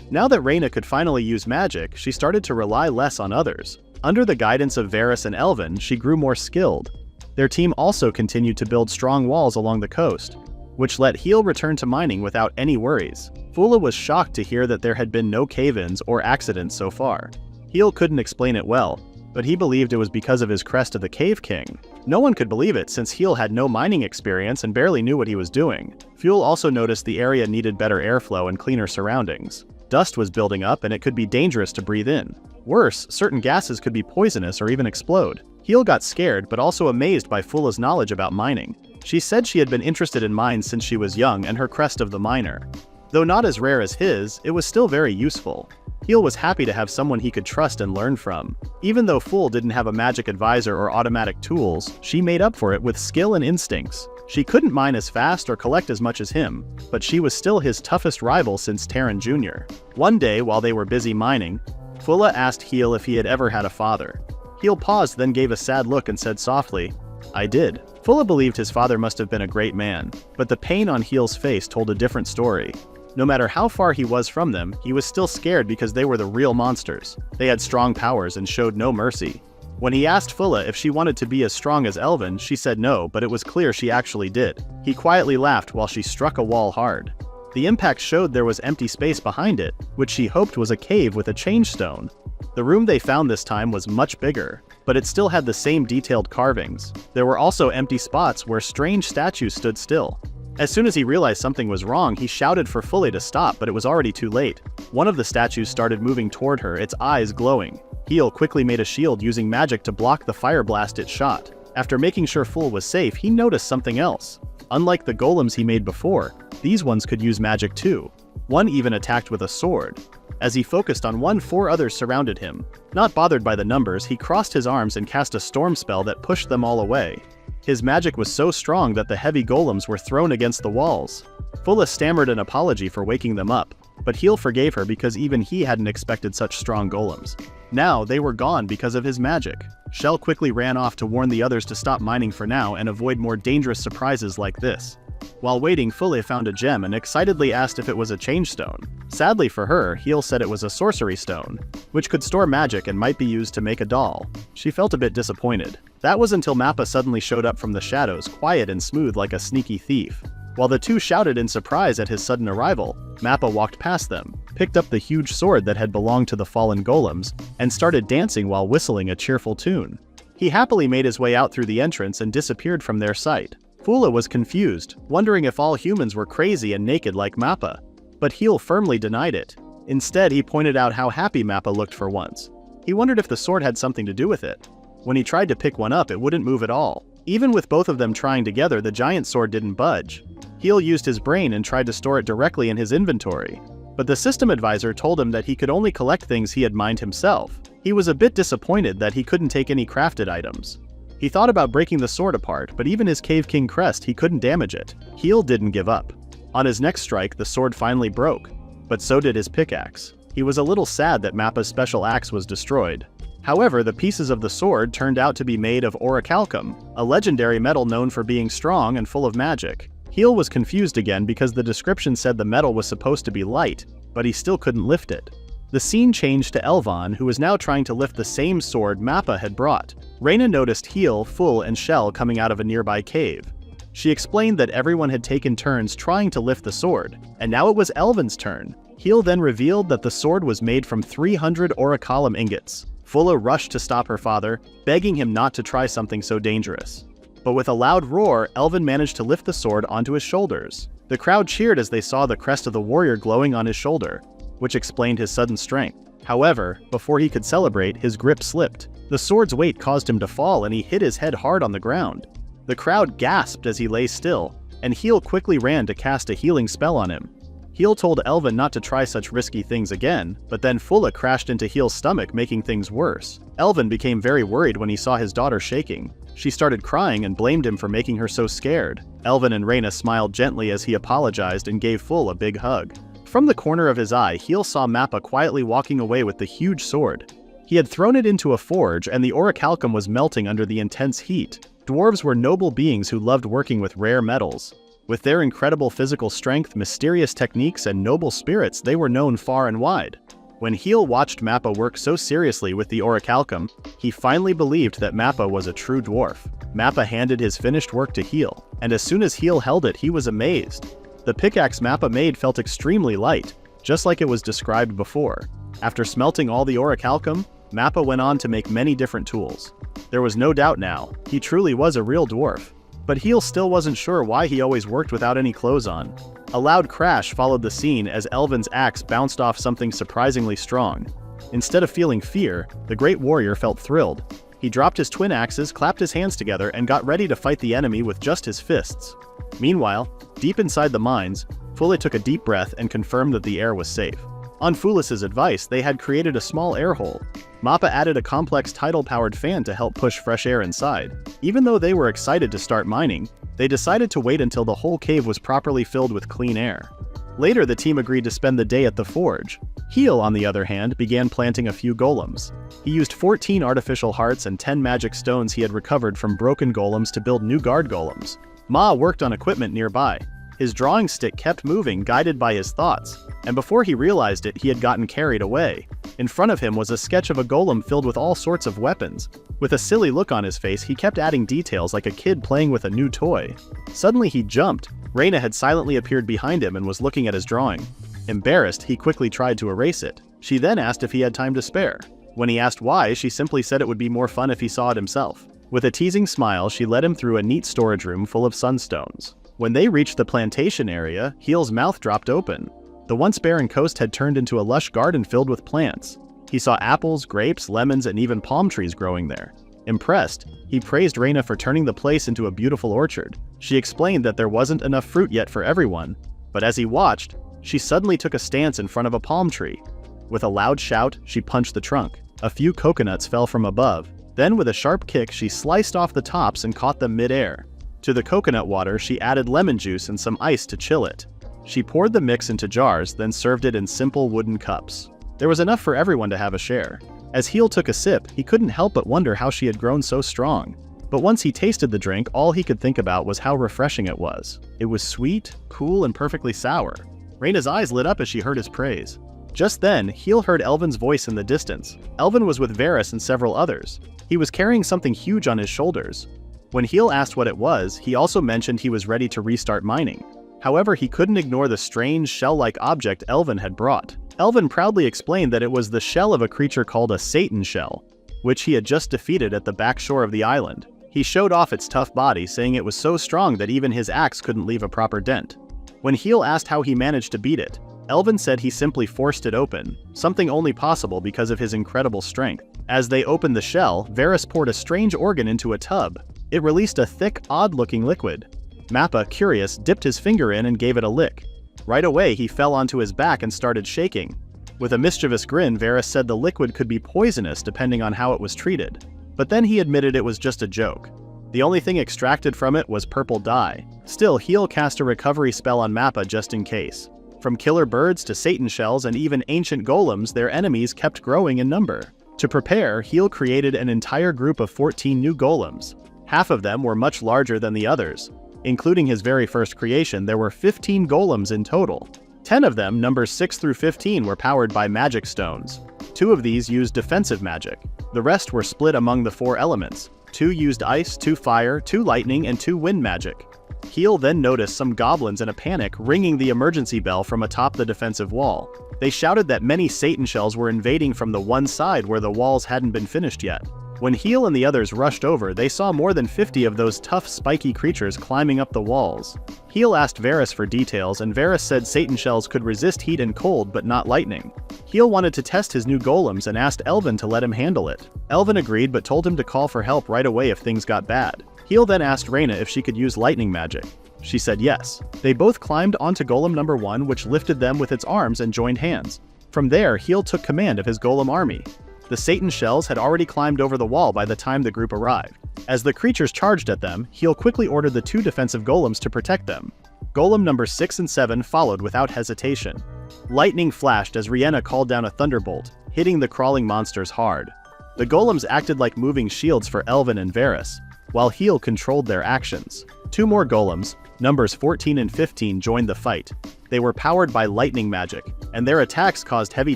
Now that Reyna could finally use magic, she started to rely less on others. Under the guidance of Varys and Elvin, she grew more skilled. Their team also continued to build strong walls along the coast, which let Heel return to mining without any worries. Fulla was shocked to hear that there had been no cave-ins or accidents so far. Heel couldn't explain it well, but he believed it was because of his crest of the Cave King. No one could believe it since Heel had no mining experience and barely knew what he was doing. Fuel also noticed the area needed better airflow and cleaner surroundings. Dust was building up and it could be dangerous to breathe in. Worse, certain gases could be poisonous or even explode. Heel got scared but also amazed by Fula's knowledge about mining. She said she had been interested in mines since she was young and her crest of the miner. Though not as rare as his, it was still very useful. Heel was happy to have someone he could trust and learn from. Even though Ful didn't have a magic advisor or automatic tools, she made up for it with skill and instincts. She couldn't mine as fast or collect as much as him, but she was still his toughest rival since Terran Jr. One day, while they were busy mining, Fula asked Heel if he had ever had a father. Heel paused, then gave a sad look and said softly, "I did." Fula believed his father must have been a great man, but the pain on Heel's face told a different story. No matter how far he was from them, he was still scared because they were the real monsters. They had strong powers and showed no mercy. When he asked Fula if she wanted to be as strong as Elven, she said no, but it was clear she actually did. He quietly laughed while she struck a wall hard. The impact showed there was empty space behind it, which she hoped was a cave with a change stone. The room they found this time was much bigger, but it still had the same detailed carvings. There were also empty spots where strange statues stood still. As soon as he realized something was wrong, he shouted for Fula to stop, but it was already too late. One of the statues started moving toward her, its eyes glowing. Heel quickly made a shield using magic to block the fire blast it shot. After making sure Fula was safe, he noticed something else. Unlike the golems he made before, these ones could use magic too. One even attacked with a sword. As he focused on one, 4 others surrounded him. Not bothered by the numbers, he crossed his arms and cast a storm spell that pushed them all away. His magic was so strong that the heavy golems were thrown against the walls. Fula stammered an apology for waking them up, but Heel forgave her because even he hadn't expected such strong golems. Now, they were gone because of his magic. Shell quickly ran off to warn the others to stop mining for now and avoid more dangerous surprises like this. While waiting, Fula found a gem and excitedly asked if it was a change stone. Sadly for her, Heel said it was a sorcery stone, which could store magic and might be used to make a doll. She felt a bit disappointed. That was until Mappa suddenly showed up from the shadows, quiet and smooth like a sneaky thief. While the two shouted in surprise at his sudden arrival, Mappa walked past them, picked up the huge sword that had belonged to the fallen golems, and started dancing while whistling a cheerful tune. He happily made his way out through the entrance and disappeared from their sight. Fula was confused, wondering if all humans were crazy and naked like Mappa. But Heel firmly denied it. Instead, he pointed out how happy Mappa looked for once. He wondered if the sword had something to do with it. When he tried to pick one up, it wouldn't move at all. Even with both of them trying together, the giant sword didn't budge. Heel used his brain and tried to store it directly in his inventory. But the system advisor told him that he could only collect things he had mined himself. He was a bit disappointed that he couldn't take any crafted items. He thought about breaking the sword apart, but even his Cave King crest, he couldn't damage it. Heel didn't give up. On his next strike, the sword finally broke, but so did his pickaxe. He was a little sad that Mappa's special axe was destroyed. However, the pieces of the sword turned out to be made of orichalcum, a legendary metal known for being strong and full of magic. Heel was confused again because the description said the metal was supposed to be light, but he still couldn't lift it. The scene changed to Elvon, who was now trying to lift the same sword Mappa had brought. Reyna noticed Heel, Ful, and Shell coming out of a nearby cave. She explained that everyone had taken turns trying to lift the sword, and now it was Elven's turn. Heel then revealed that the sword was made from 300 orichalcum ingots. Fula rushed to stop her father, begging him not to try something so dangerous. But with a loud roar, Elven managed to lift the sword onto his shoulders. The crowd cheered as they saw the crest of the warrior glowing on his shoulder, which explained his sudden strength. However, before he could celebrate, his grip slipped. The sword's weight caused him to fall and he hit his head hard on the ground. The crowd gasped as he lay still, and Heel quickly ran to cast a healing spell on him. Heel told Elven not to try such risky things again, but then Fula crashed into Heel's stomach, making things worse. Elven became very worried when he saw his daughter shaking. She started crying and blamed him for making her so scared. Elven and Reyna smiled gently as he apologized and gave Ful a big hug. From the corner of his eye, Heel saw Mappa quietly walking away with the huge sword. He had thrown it into a forge, and the orichalcum was melting under the intense heat. Dwarves were noble beings who loved working with rare metals. With their incredible physical strength, mysterious techniques, and noble spirits, they were known far and wide. When Heel watched Mappa work so seriously with the orichalcum, he finally believed that Mappa was a true dwarf. Mappa handed his finished work to Heel, and as soon as Heel held it, he was amazed. The pickaxe Mappa made felt extremely light, just like it was described before. After smelting all the orichalcum, Mappa went on to make many different tools. There was no doubt now, he truly was a real dwarf. But Heel still wasn't sure why he always worked without any clothes on. A loud crash followed the scene as Elvin's axe bounced off something surprisingly strong. Instead of feeling fear, the great warrior felt thrilled. He dropped his twin axes, clapped his hands together, and got ready to fight the enemy with just his fists. Meanwhile, deep inside the mines, Fule took a deep breath and confirmed that the air was safe. On Fulis's advice, they had created a small air hole. Mappa added a complex tidal-powered fan to help push fresh air inside. Even though they were excited to start mining, they decided to wait until the whole cave was properly filled with clean air. Later, the team agreed to spend the day at the forge. Heel, on the other hand, began planting a few golems. He used 14 artificial hearts and 10 magic stones he had recovered from broken golems to build new guard golems. Ma worked on equipment nearby. His drawing stick kept moving, guided by his thoughts, and before he realized it, he had gotten carried away. In front of him was a sketch of a golem filled with all sorts of weapons. With a silly look on his face, he kept adding details like a kid playing with a new toy. Suddenly he jumped. Reina had silently appeared behind him and was looking at his drawing. Embarrassed, he quickly tried to erase it. She then asked if he had time to spare. When he asked why, she simply said it would be more fun if he saw it himself. With a teasing smile, she led him through a neat storage room full of sunstones. When they reached the plantation area, Heel's mouth dropped open. The once barren coast had turned into a lush garden filled with plants. He saw apples, grapes, lemons, and even palm trees growing there. Impressed, he praised Reina for turning the place into a beautiful orchard. She explained that there wasn't enough fruit yet for everyone, but as he watched, she suddenly took a stance in front of a palm tree. With a loud shout, she punched the trunk. A few coconuts fell from above. Then with a sharp kick, she sliced off the tops and caught them mid-air. To the coconut water, she added lemon juice and some ice to chill it. She poured the mix into jars, then served it in simple wooden cups. There was enough for everyone to have a share. As Heel took a sip, he couldn't help but wonder how she had grown so strong. But once he tasted the drink, all he could think about was how refreshing it was. It was sweet, cool, and perfectly sour. Reina's eyes lit up as she heard his praise. Just then, Heel heard Elvin's voice in the distance. Elvin was with Varys and several others. He was carrying something huge on his shoulders. When Heel asked what it was, he also mentioned he was ready to restart mining. However, he couldn't ignore the strange, shell-like object Elvin had brought. Elvin proudly explained that it was the shell of a creature called a Satan shell, which he had just defeated at the back shore of the island. He showed off its tough body, saying it was so strong that even his axe couldn't leave a proper dent. When Heel asked how he managed to beat it, Elvin said he simply forced it open, something only possible because of his incredible strength. As they opened the shell, Varys poured a strange organ into a tub. It released a thick, odd-looking liquid. Mappa, curious, dipped his finger in and gave it a lick. Right away, he fell onto his back and started shaking. With a mischievous grin, Varys said the liquid could be poisonous depending on how it was treated. But then he admitted it was just a joke. The only thing extracted from it was purple dye. Still, Heel cast a recovery spell on Mappa just in case. From killer birds to Satan shells and even ancient golems, their enemies kept growing in number. To prepare, Heel created an entire group of 14 new golems. Half of them were much larger than the others. Including his very first creation, there were 15 golems in total. 10 of them, numbers 6 through 15, were powered by magic stones. 2 of these used defensive magic. The rest were split among the 4 elements. 2 used ice, 2 fire, 2 lightning, and 2 wind magic. Heel then noticed some goblins in a panic ringing the emergency bell from atop the defensive wall. They shouted that many Satan shells were invading from the one side where the walls hadn't been finished yet. When Heel and the others rushed over, they saw more than 50 of those tough, spiky creatures climbing up the walls. Heel asked Varys for details, and Varys said Satan shells could resist heat and cold but not lightning. Heel wanted to test his new golems and asked Elvin to let him handle it. Elvin agreed but told him to call for help right away if things got bad. Heel then asked Reina if she could use lightning magic. She said yes. They both climbed onto golem number 1, which lifted them with its arms and joined hands. From there, Heel took command of his golem army. The Satan shells had already climbed over the wall by the time the group arrived. As the creatures charged at them, Heel quickly ordered the 2 defensive golems to protect them. Golem number 6 and 7 followed without hesitation. Lightning flashed as Rhianna called down a thunderbolt, hitting the crawling monsters hard. The golems acted like moving shields for Elvin and Varys, while Heel controlled their actions. 2 more golems, numbers 14 and 15, joined the fight. They were powered by lightning magic, and their attacks caused heavy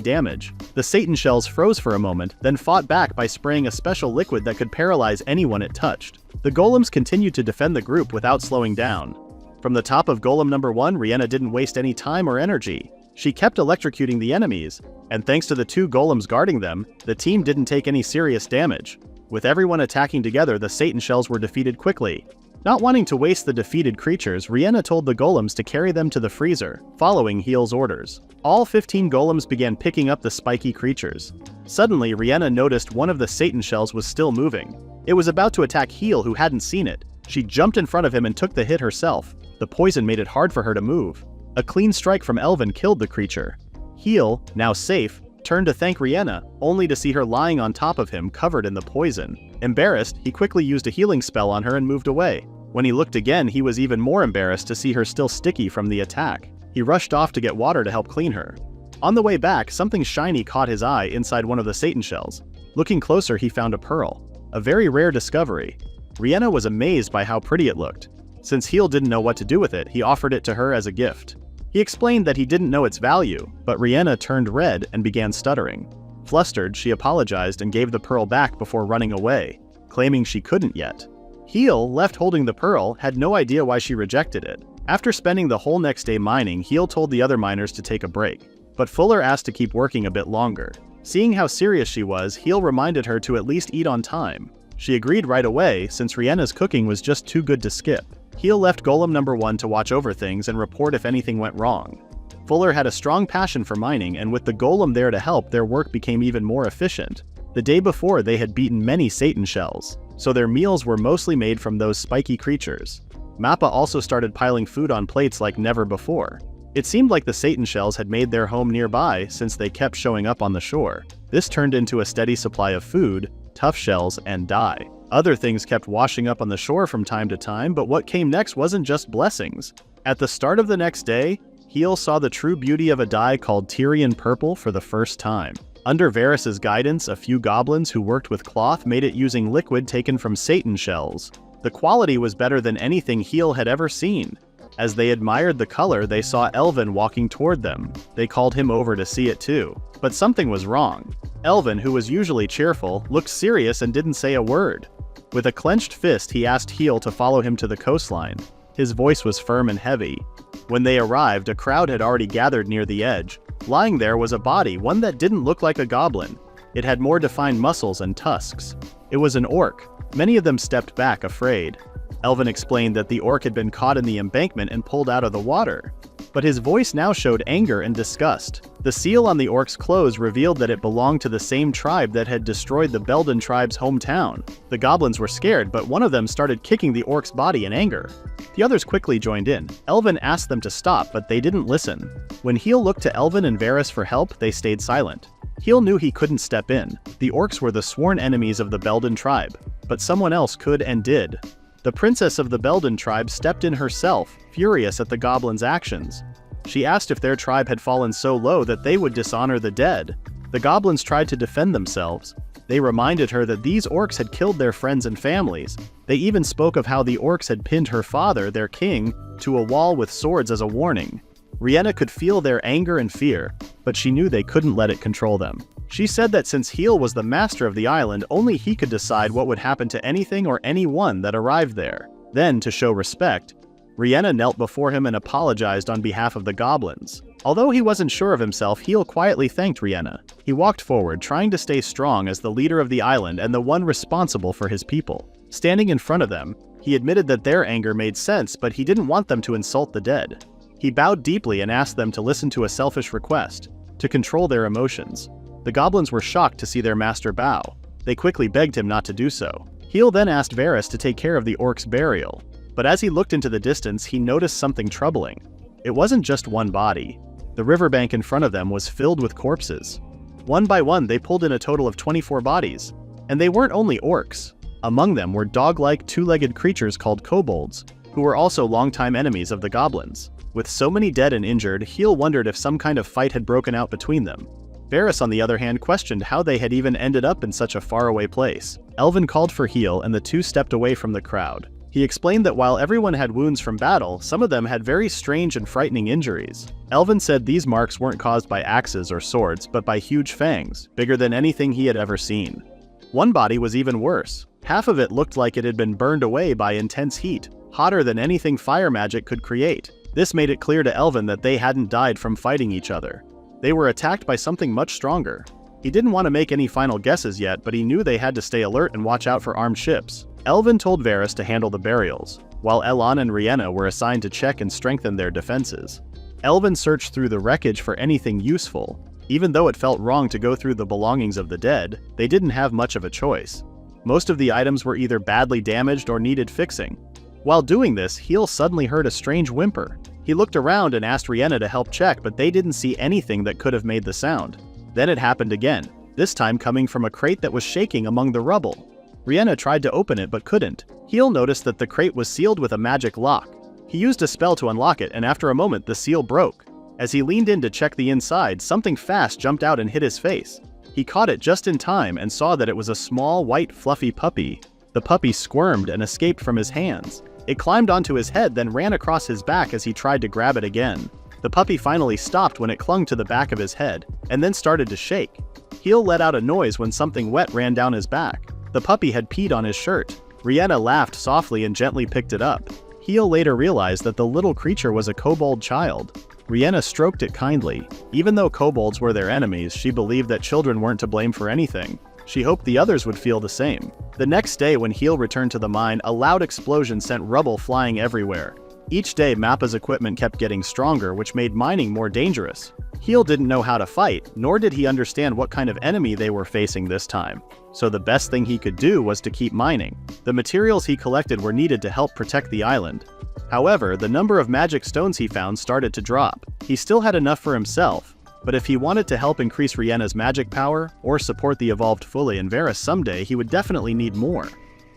damage. The Satan shells froze for a moment, then fought back by spraying a special liquid that could paralyze anyone it touched. The golems continued to defend the group without slowing down. From the top of golem number 1, Rhianna didn't waste any time or energy. She kept electrocuting the enemies, and thanks to the 2 golems guarding them, the team didn't take any serious damage. With everyone attacking together, the Satan shells were defeated quickly. Not wanting to waste the defeated creatures, Rihanna told the golems to carry them to the freezer, following Heal's orders. All 15 golems began picking up the spiky creatures. Suddenly, Rihanna noticed one of the Satan shells was still moving. It was about to attack Heal, who hadn't seen it. She jumped in front of him and took the hit herself. The poison made it hard for her to move. A clean strike from Elvin killed the creature. Heal, now safe, turned to thank Rihanna, only to see her lying on top of him covered in the poison. Embarrassed, he quickly used a healing spell on her and moved away. When he looked again, he was even more embarrassed to see her still sticky from the attack. He rushed off to get water to help clean her. On the way back, something shiny caught his eye inside one of the Satan shells. Looking closer, he found a pearl. A very rare discovery. Rihanna was amazed by how pretty it looked. Since Heal didn't know what to do with it, he offered it to her as a gift. He explained that he didn't know its value, but Rihanna turned red and began stuttering. Flustered, she apologized and gave the pearl back before running away, claiming she couldn't yet. Heal, left holding the pearl, had no idea why she rejected it. After spending the whole next day mining, Heal told the other miners to take a break, but Fuller asked to keep working a bit longer. Seeing how serious she was, Heal reminded her to at least eat on time. She agreed right away, since Rihanna's cooking was just too good to skip. Heal left Golem number 1 to watch over things and report if anything went wrong. Fuller had a strong passion for mining, and with the Golem there to help, their work became even more efficient. The day before, they had beaten many Satan shells, so their meals were mostly made from those spiky creatures. Mappa also started piling food on plates like never before. It seemed like the Satan shells had made their home nearby since they kept showing up on the shore. This turned into a steady supply of food, tough shells, and dye. Other things kept washing up on the shore from time to time, but what came next wasn't just blessings. At the start of the next day, Heal saw the true beauty of a dye called Tyrian Purple for the first time. Under Varys's guidance, a few goblins who worked with cloth made it using liquid taken from Satan shells. The quality was better than anything Heal had ever seen. As they admired the color, they saw Elvin walking toward them. They called him over to see it too. But something was wrong. Elvin, who was usually cheerful, looked serious and didn't say a word. With a clenched fist, he asked Heal to follow him to the coastline. His voice was firm and heavy. When they arrived, a crowd had already gathered near the edge. Lying there was a body, one that didn't look like a goblin. It had more defined muscles and tusks. It was an orc. Many of them stepped back, afraid. Elvin explained that the orc had been caught in the embankment and pulled out of the water. But his voice now showed anger and disgust. The seal on the orc's clothes revealed that it belonged to the same tribe that had destroyed the Belden tribe's hometown. The goblins were scared, but one of them started kicking the orc's body in anger. The others quickly joined in. Elvin asked them to stop, but they didn't listen. When Heal looked to Elvin and Varys for help, they stayed silent. Heal knew he couldn't step in. The orcs were the sworn enemies of the Belden tribe, but someone else could and did. The princess of the Belden tribe stepped in herself, furious at the goblins' actions. She asked if their tribe had fallen so low that they would dishonor the dead. The goblins tried to defend themselves. They reminded her that these orcs had killed their friends and families. They even spoke of how the orcs had pinned her father, their king, to a wall with swords as a warning. Rihanna could feel their anger and fear, but she knew they couldn't let it control them. She said that since Heal was the master of the island, only he could decide what would happen to anything or anyone that arrived there. Then, to show respect, Rihanna knelt before him and apologized on behalf of the goblins. Although he wasn't sure of himself, Heal quietly thanked Rihanna. He walked forward, trying to stay strong as the leader of the island and the one responsible for his people. Standing in front of them, he admitted that their anger made sense, but he didn't want them to insult the dead. He bowed deeply and asked them to listen to a selfish request, to control their emotions. The goblins were shocked to see their master bow. They quickly begged him not to do so. Heal then asked Varys to take care of the orc's burial. But as he looked into the distance, he noticed something troubling. It wasn't just one body. The riverbank in front of them was filled with corpses. One by one, they pulled in a total of 24 bodies. And they weren't only orcs. Among them were dog-like two-legged creatures called kobolds, who were also longtime enemies of the goblins. With so many dead and injured, Heal wondered if some kind of fight had broken out between them. Varys, on the other hand, questioned how they had even ended up in such a faraway place. Elvin called for Heal, and the two stepped away from the crowd. He explained that while everyone had wounds from battle, some of them had very strange and frightening injuries. Elvin said these marks weren't caused by axes or swords, but by huge fangs, bigger than anything he had ever seen. One body was even worse. Half of it looked like it had been burned away by intense heat, hotter than anything fire magic could create. This made it clear to Elvin that they hadn't died from fighting each other. They were attacked by something much stronger. He didn't want to make any final guesses yet, but he knew they had to stay alert and watch out for armed ships. Elvin told Varys to handle the burials, while Elan and Rhienna were assigned to check and strengthen their defenses. Elvin searched through the wreckage for anything useful. Even though it felt wrong to go through the belongings of the dead, they didn't have much of a choice. Most of the items were either badly damaged or needed fixing. While doing this, Heel suddenly heard a strange whimper. He looked around and asked Rhienna to help check, but they didn't see anything that could have made the sound. Then it happened again, this time coming from a crate that was shaking among the rubble. Rhienna tried to open it but couldn't. Heel noticed that the crate was sealed with a magic lock. He used a spell to unlock it, and after a moment the seal broke. As he leaned in to check the inside, something fast jumped out and hit his face. He caught it just in time and saw that it was a small, white, fluffy puppy. The puppy squirmed and escaped from his hands. It climbed onto his head, then ran across his back as he tried to grab it again. The puppy finally stopped when it clung to the back of his head, and then started to shake. Heel let out a noise when something wet ran down his back. The puppy had peed on his shirt. Rhienna laughed softly and gently picked it up. Heel later realized that the little creature was a kobold child. Rhienna stroked it kindly. Even though kobolds were their enemies, she believed that children weren't to blame for anything. She hoped the others would feel the same. The next day when Heel returned to the mine, a loud explosion sent rubble flying everywhere. Each day Mappa's equipment kept getting stronger, which made mining more dangerous. Heel didn't know how to fight, nor did he understand what kind of enemy they were facing this time. So the best thing he could do was to keep mining. The materials he collected were needed to help protect the island. However, the number of magic stones he found started to drop. He still had enough for himself, but if he wanted to help increase Rhienna's magic power, or support the evolved Fully and Varys someday, he would definitely need more.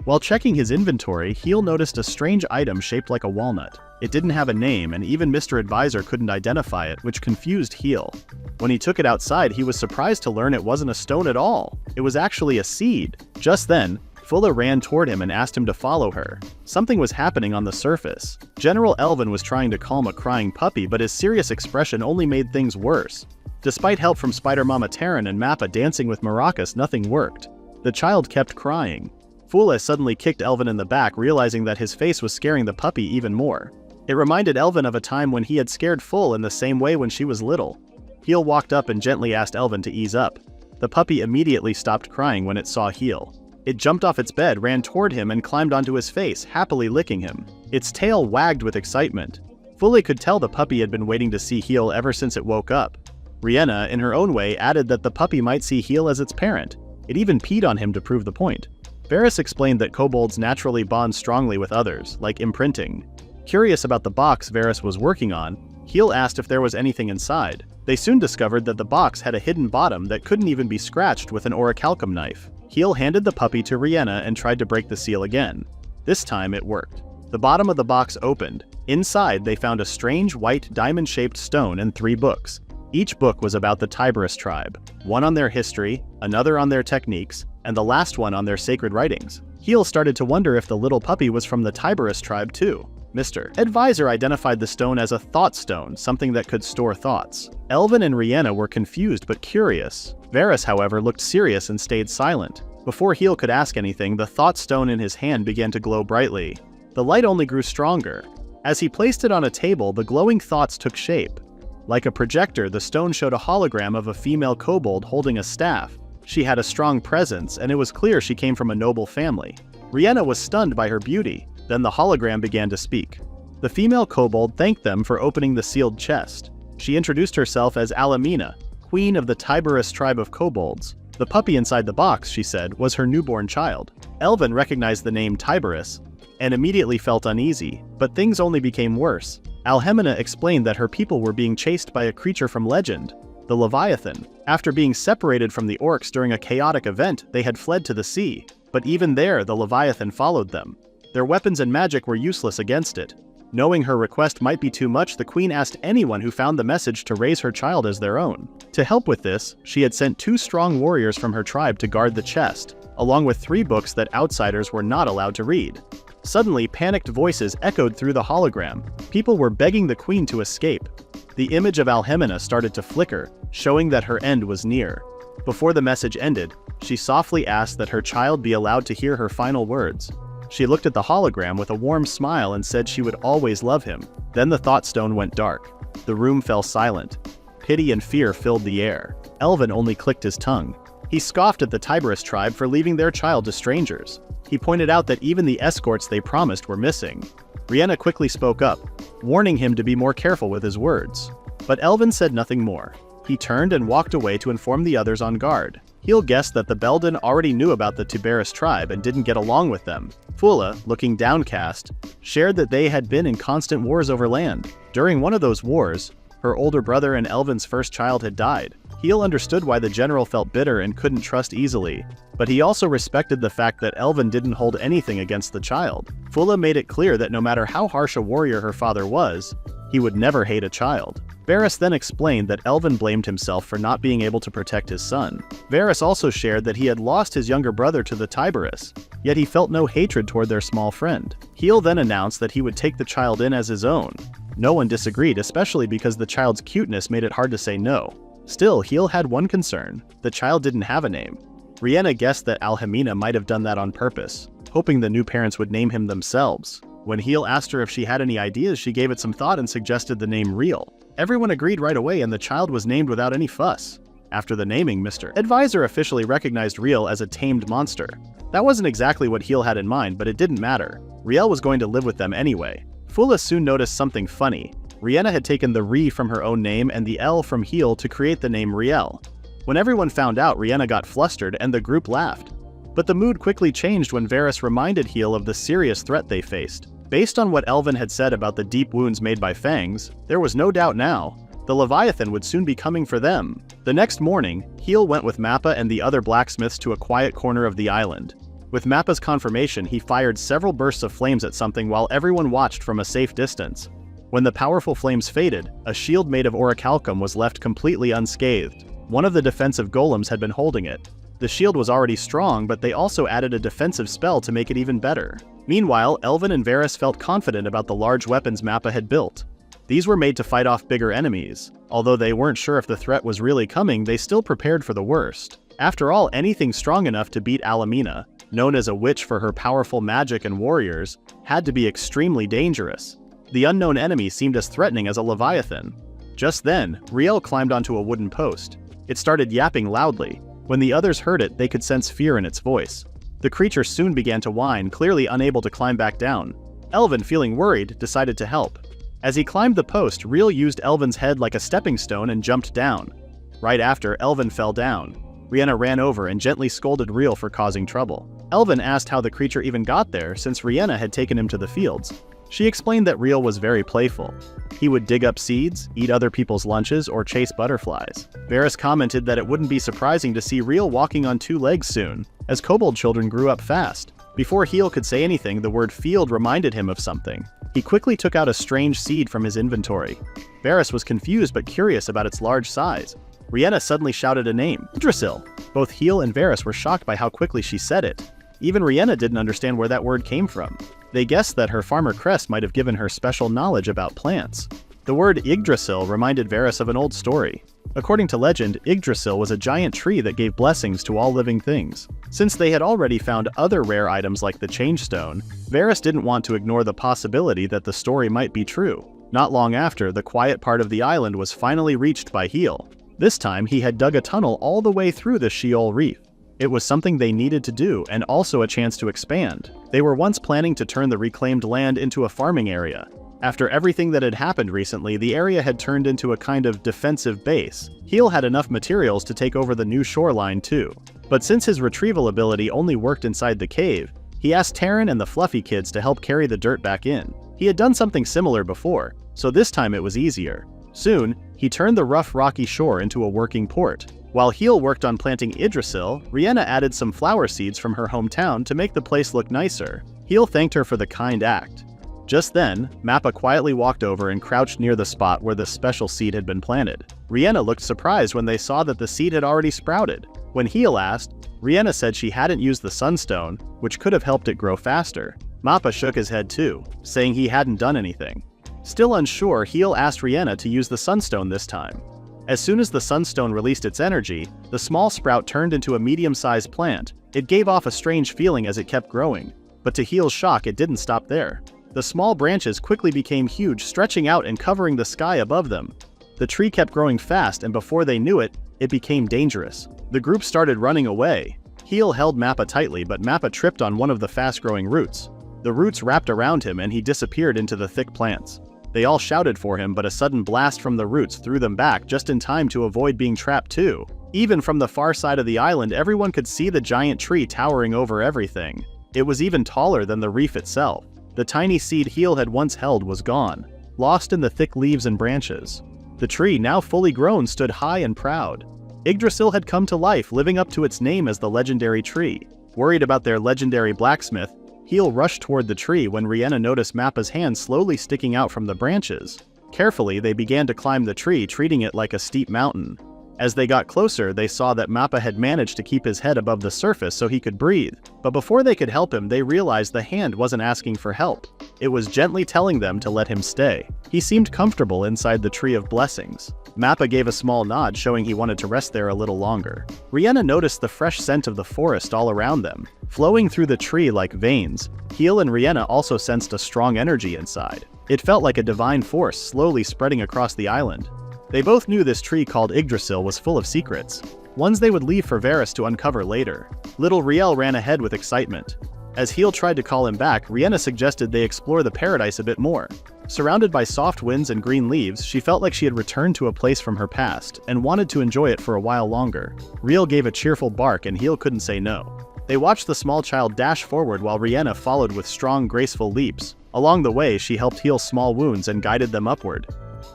While checking his inventory, Heel noticed a strange item shaped like a walnut. It didn't have a name, and even Mr. Advisor couldn't identify it, which confused Heel. When he took it outside, he was surprised to learn it wasn't a stone at all. It was actually a seed. Just then, Fulla ran toward him and asked him to follow her. Something was happening on the surface. General Elvin was trying to calm a crying puppy, but his serious expression only made things worse. Despite help from Spider Mama Taryn and Mappa dancing with Maracas, nothing worked. The child kept crying. Fulla suddenly kicked Elvin in the back, realizing that his face was scaring the puppy even more. It reminded Elvin of a time when he had scared Full in the same way when she was little. Heel walked up and gently asked Elvin to ease up. The puppy immediately stopped crying when it saw Heel. It jumped off its bed, ran toward him, and climbed onto his face, happily licking him. Its tail wagged with excitement. Fully could tell the puppy had been waiting to see Heel ever since it woke up. Rhienna, in her own way, added that the puppy might see Heel as its parent. It even peed on him to prove the point. Varys explained that kobolds naturally bond strongly with others, like imprinting. Curious about the box Varys was working on, Heel asked if there was anything inside. They soon discovered that the box had a hidden bottom that couldn't even be scratched with an orichalcum knife. Heel handed the puppy to Rhienna and tried to break the seal again. This time it worked. The bottom of the box opened. Inside, they found a strange white diamond-shaped stone and 3 books. Each book was about the Tiberus tribe, one on their history, another on their techniques, and the last one on their sacred writings. Heel started to wonder if the little puppy was from the Tiberus tribe too. Mr. Advisor identified the stone as a thought stone, something that could store thoughts. Elvin and Rhienna were confused but curious. Varys, however, looked serious and stayed silent. Before Heel could ask anything, the thought stone in his hand began to glow brightly. The light only grew stronger. As he placed it on a table, the glowing thoughts took shape. Like a projector, the stone showed a hologram of a female kobold holding a staff. She had a strong presence, and it was clear she came from a noble family. Rhienna was stunned by her beauty. Then the hologram began to speak. The female kobold thanked them for opening the sealed chest. She introduced herself as Alamina, queen of the Tiberus tribe of kobolds. The puppy inside the box, she said, was her newborn child. Elvin recognized the name Tiberus and immediately felt uneasy, but things only became worse. Alhemina explained that her people were being chased by a creature from legend, the Leviathan. After being separated from the orcs during a chaotic event, they had fled to the sea, but even there the Leviathan followed them. Their weapons and magic were useless against it. Knowing her request might be too much, the queen asked anyone who found the message to raise her child as their own. To help with this, she had sent 2 strong warriors from her tribe to guard the chest, along with 3 books that outsiders were not allowed to read. Suddenly, panicked voices echoed through the hologram. People were begging the queen to escape. The image of Alhemina started to flicker, showing that her end was near. Before the message ended, she softly asked that her child be allowed to hear her final words. She looked at the hologram with a warm smile and said she would always love him. Then the thought stone went dark. The room fell silent. Pity and fear filled the air. Elvin only clicked his tongue. He scoffed at the Tiberius tribe for leaving their child to strangers. He pointed out that even the escorts they promised were missing. Rihanna quickly spoke up, warning him to be more careful with his words. But Elvin said nothing more. He turned and walked away to inform the others on guard. Heel guessed that the Belden already knew about the Tiberius tribe and didn't get along with them. Fula, looking downcast, shared that they had been in constant wars over land. During one of those wars, her older brother and Elvin's first child had died. Heel understood why the general felt bitter and couldn't trust easily, but he also respected the fact that Elvin didn't hold anything against the child. Fula made it clear that no matter how harsh a warrior her father was, he would never hate a child. Varys then explained that Elvin blamed himself for not being able to protect his son. Varys also shared that he had lost his younger brother to the Tiberius, yet he felt no hatred toward their small friend. Heel then announced that he would take the child in as his own. No one disagreed, especially because the child's cuteness made it hard to say no. Still, Heel had one concern. The child didn't have a name. Rhianna guessed that Alhemina might have done that on purpose, hoping the new parents would name him themselves. When Heel asked her if she had any ideas, she gave it some thought and suggested the name Real. Everyone agreed right away and the child was named without any fuss. After the naming, Mr. Advisor officially recognized Real as a tamed monster. That wasn't exactly what Heel had in mind, but it didn't matter. Riel was going to live with them anyway. Fula soon noticed something funny. Rhianna had taken the Re from her own name and the L from Heel to create the name Riel. When everyone found out, Rhianna got flustered and the group laughed. But the mood quickly changed when Varys reminded Heel of the serious threat they faced. Based on what Elvin had said about the deep wounds made by fangs, there was no doubt now. The Leviathan would soon be coming for them. The next morning, Heel went with Mappa and the other blacksmiths to a quiet corner of the island. With Mappa's confirmation, he fired several bursts of flames at something while everyone watched from a safe distance. When the powerful flames faded, a shield made of orichalcum was left completely unscathed. One of the defensive golems had been holding it. The shield was already strong, but they also added a defensive spell to make it even better. Meanwhile, Elvin and Varys felt confident about the large weapons Mappa had built. These were made to fight off bigger enemies. Although they weren't sure if the threat was really coming, they still prepared for the worst. After all, anything strong enough to beat Alhemina, known as a witch for her powerful magic and warriors, had to be extremely dangerous. The unknown enemy seemed as threatening as a Leviathan. Just then, Riel climbed onto a wooden post. It started yapping loudly. When the others heard it, they could sense fear in its voice. The creature soon began to whine, clearly unable to climb back down. Elvin, feeling worried, decided to help. As he climbed the post, Riel used Elvin's head like a stepping stone and jumped down. Right after, Elvin fell down. Rhianna ran over and gently scolded Riel for causing trouble. Elvin asked how the creature even got there since Rhianna had taken him to the fields. She explained that Riel was very playful. He would dig up seeds, eat other people's lunches, or chase butterflies. Varys commented that it wouldn't be surprising to see Riel walking on two legs soon, as kobold children grew up fast. Before Heel could say anything, the word field reminded him of something. He quickly took out a strange seed from his inventory. Varys was confused but curious about its large size. Rhianna suddenly shouted a name, Yggdrasil. Both Heel and Varys were shocked by how quickly she said it. Even Rhianna didn't understand where that word came from. They guessed that her farmer crest might have given her special knowledge about plants. The word Yggdrasil reminded Varys of an old story. According to legend, Yggdrasil was a giant tree that gave blessings to all living things. Since they had already found other rare items like the Change Stone, Varys didn't want to ignore the possibility that the story might be true. Not long after, the quiet part of the island was finally reached by Heel. This time, he had dug a tunnel all the way through the Sheol Reef. It was something they needed to do, and also a chance to expand. They were once planning to turn the reclaimed land into a farming area. After everything that had happened recently, the area had turned into a kind of defensive base. Heel had enough materials to take over the new shoreline too. But since his retrieval ability only worked inside the cave, he asked Taryn and the Fluffy kids to help carry the dirt back in. He had done something similar before, so this time it was easier. Soon, he turned the rough rocky shore into a working port. While Heel worked on planting Yggdrasil, Rhianna added some flower seeds from her hometown to make the place look nicer. Heel thanked her for the kind act. Just then, Mappa quietly walked over and crouched near the spot where the special seed had been planted. Rhianna looked surprised when they saw that the seed had already sprouted. When Heel asked, Rhianna said she hadn't used the sunstone, which could have helped it grow faster. Mappa shook his head too, saying he hadn't done anything. Still unsure, Heel asked Rhianna to use the sunstone this time. As soon as the sunstone released its energy, the small sprout turned into a medium-sized plant. It gave off a strange feeling as it kept growing. But to Heel's shock, it didn't stop there. The small branches quickly became huge, stretching out and covering the sky above them. The tree kept growing fast, and before they knew it, it became dangerous. The group started running away. Heel held Mappa tightly, but Mappa tripped on one of the fast-growing roots. The roots wrapped around him and he disappeared into the thick plants. They all shouted for him, but a sudden blast from the roots threw them back just in time to avoid being trapped too. Even from the far side of the island, everyone could see the giant tree towering over everything. It was even taller than the reef itself. The tiny seed Heel had once held was gone, lost in the thick leaves and branches. The tree, now fully grown, stood high and proud. Yggdrasil had come to life, living up to its name as the legendary tree. Worried about their legendary blacksmith, Heel rushed toward the tree when Rihanna noticed Mappa's hand slowly sticking out from the branches. Carefully, they began to climb the tree, treating it like a steep mountain. As they got closer, they saw that Mappa had managed to keep his head above the surface so he could breathe. But before they could help him, they realized the hand wasn't asking for help. It was gently telling them to let him stay. He seemed comfortable inside the Tree of Blessings. Mappa gave a small nod, showing he wanted to rest there a little longer. Rihanna noticed the fresh scent of the forest all around them, flowing through the tree like veins. Heel and Rihanna also sensed a strong energy inside. It felt like a divine force slowly spreading across the island. They both knew this tree called Yggdrasil was full of secrets, ones they would leave for Varys to uncover later. Little Riel ran ahead with excitement. As Heel tried to call him back, Rihanna suggested they explore the paradise a bit more. Surrounded by soft winds and green leaves, she felt like she had returned to a place from her past, and wanted to enjoy it for a while longer. Riel gave a cheerful bark and Heel couldn't say no. They watched the small child dash forward while Rihanna followed with strong, graceful leaps. Along the way, she helped heal small wounds and guided them upward.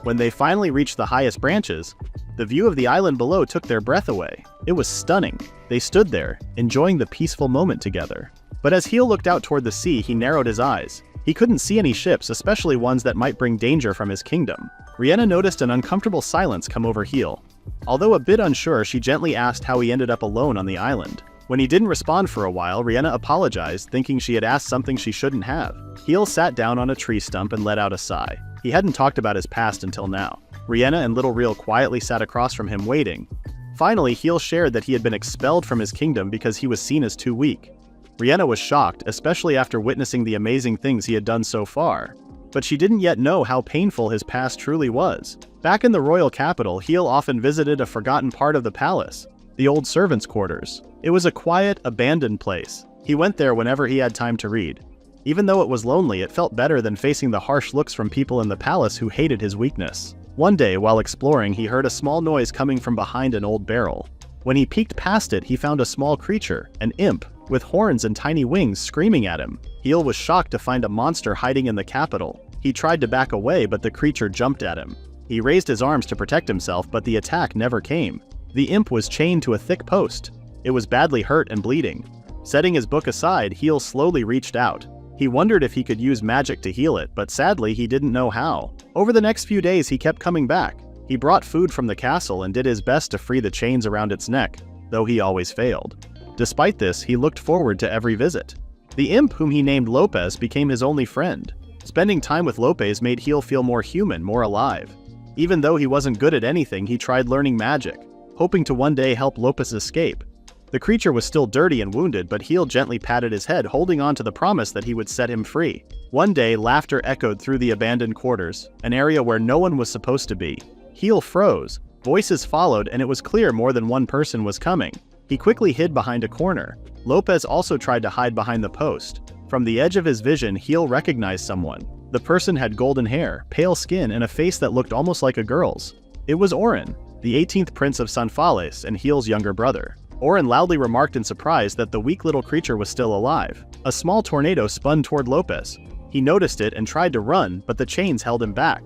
When they finally reached the highest branches, the view of the island below took their breath away. It was stunning. They stood there, enjoying the peaceful moment together. But as Heel looked out toward the sea, he narrowed his eyes. He couldn't see any ships, especially ones that might bring danger from his kingdom. Rihanna noticed an uncomfortable silence come over Heel. Although a bit unsure, she gently asked how he ended up alone on the island. When he didn't respond for a while, Rihanna apologized, thinking she had asked something she shouldn't have. Heel sat down on a tree stump and let out a sigh. He hadn't talked about his past until now. Rihanna and Little Reel quietly sat across from him waiting. Finally, Heel shared that he had been expelled from his kingdom because he was seen as too weak. Rihanna was shocked, especially after witnessing the amazing things he had done so far. But she didn't yet know how painful his past truly was. Back in the royal capital, Heel often visited a forgotten part of the palace, the old servants' quarters. It was a quiet, abandoned place. He went there whenever he had time to read. Even though it was lonely, it felt better than facing the harsh looks from people in the palace who hated his weakness. One day, while exploring, he heard a small noise coming from behind an old barrel. When he peeked past it, he found a small creature, an imp, with horns and tiny wings, screaming at him. Heel was shocked to find a monster hiding in the capital. He tried to back away, but the creature jumped at him. He raised his arms to protect himself, but the attack never came. The imp was chained to a thick post. It was badly hurt and bleeding. Setting his book aside, Heel slowly reached out. He wondered if he could use magic to heal it, but sadly he didn't know how. Over the next few days he kept coming back. He brought food from the castle and did his best to free the chains around its neck, though he always failed. Despite this, he looked forward to every visit. The imp, whom he named Lopez, became his only friend. Spending time with Lopez made Heel feel more human, more alive. Even though he wasn't good at anything, he tried learning magic, hoping to one day help Lopez escape. The creature was still dirty and wounded, but Heel gently patted his head, holding on to the promise that he would set him free. One day, laughter echoed through the abandoned quarters, an area where no one was supposed to be. Heel froze. Voices followed, and it was clear more than one person was coming. He quickly hid behind a corner. Lopez also tried to hide behind the post. From the edge of his vision, Heel recognized someone. The person had golden hair, pale skin, and a face that looked almost like a girl's. It was Oren, the 18th Prince of Sanfales and Heel's younger brother. Oren loudly remarked in surprise that the weak little creature was still alive. A small tornado spun toward Lopez. He noticed it and tried to run, but the chains held him back.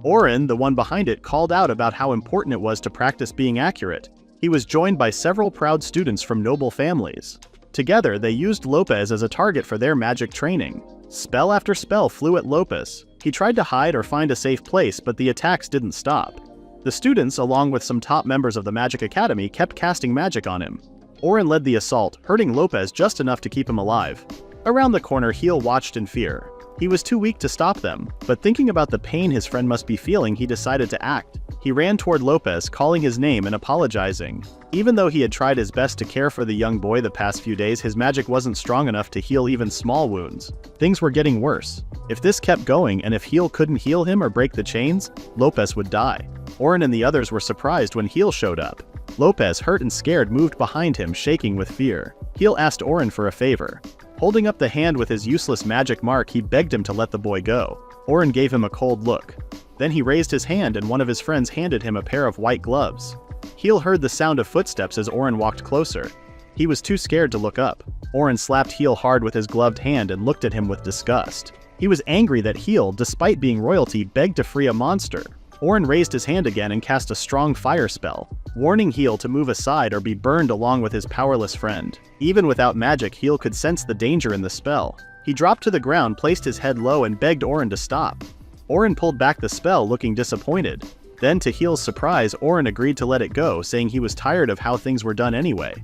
Oren, the one behind it, called out about how important it was to practice being accurate. He was joined by several proud students from noble families. Together, they used Lopez as a target for their magic training. Spell after spell flew at Lopez. He tried to hide or find a safe place, but the attacks didn't stop. The students, along with some top members of the Magic Academy, kept casting magic on him. Oren led the assault, hurting Lopez just enough to keep him alive. Around the corner, Heel watched in fear. He was too weak to stop them, but thinking about the pain his friend must be feeling, he decided to act. He ran toward Lopez, calling his name and apologizing. Even though he had tried his best to care for the young boy the past few days, his magic wasn't strong enough to heal even small wounds. Things were getting worse. If this kept going and if Heal couldn't heal him or break the chains, Lopez would die. Oren and the others were surprised when Heal showed up. Lopez, hurt and scared, moved behind him, shaking with fear. Heal asked Oren for a favor. Holding up the hand with his useless magic mark, he begged him to let the boy go. Oren gave him a cold look. Then he raised his hand and one of his friends handed him a pair of white gloves. Heal heard the sound of footsteps as Oren walked closer. He was too scared to look up. Oren slapped Heal hard with his gloved hand and looked at him with disgust. He was angry that Heal, despite being royalty, begged to free a monster. Oren raised his hand again and cast a strong fire spell, warning Heal to move aside or be burned along with his powerless friend. Even without magic, Heal could sense the danger in the spell. He dropped to the ground, placed his head low, and begged Oren to stop. Oren pulled back the spell, looking disappointed. Then, to Heal's surprise, Oren agreed to let it go, saying he was tired of how things were done anyway.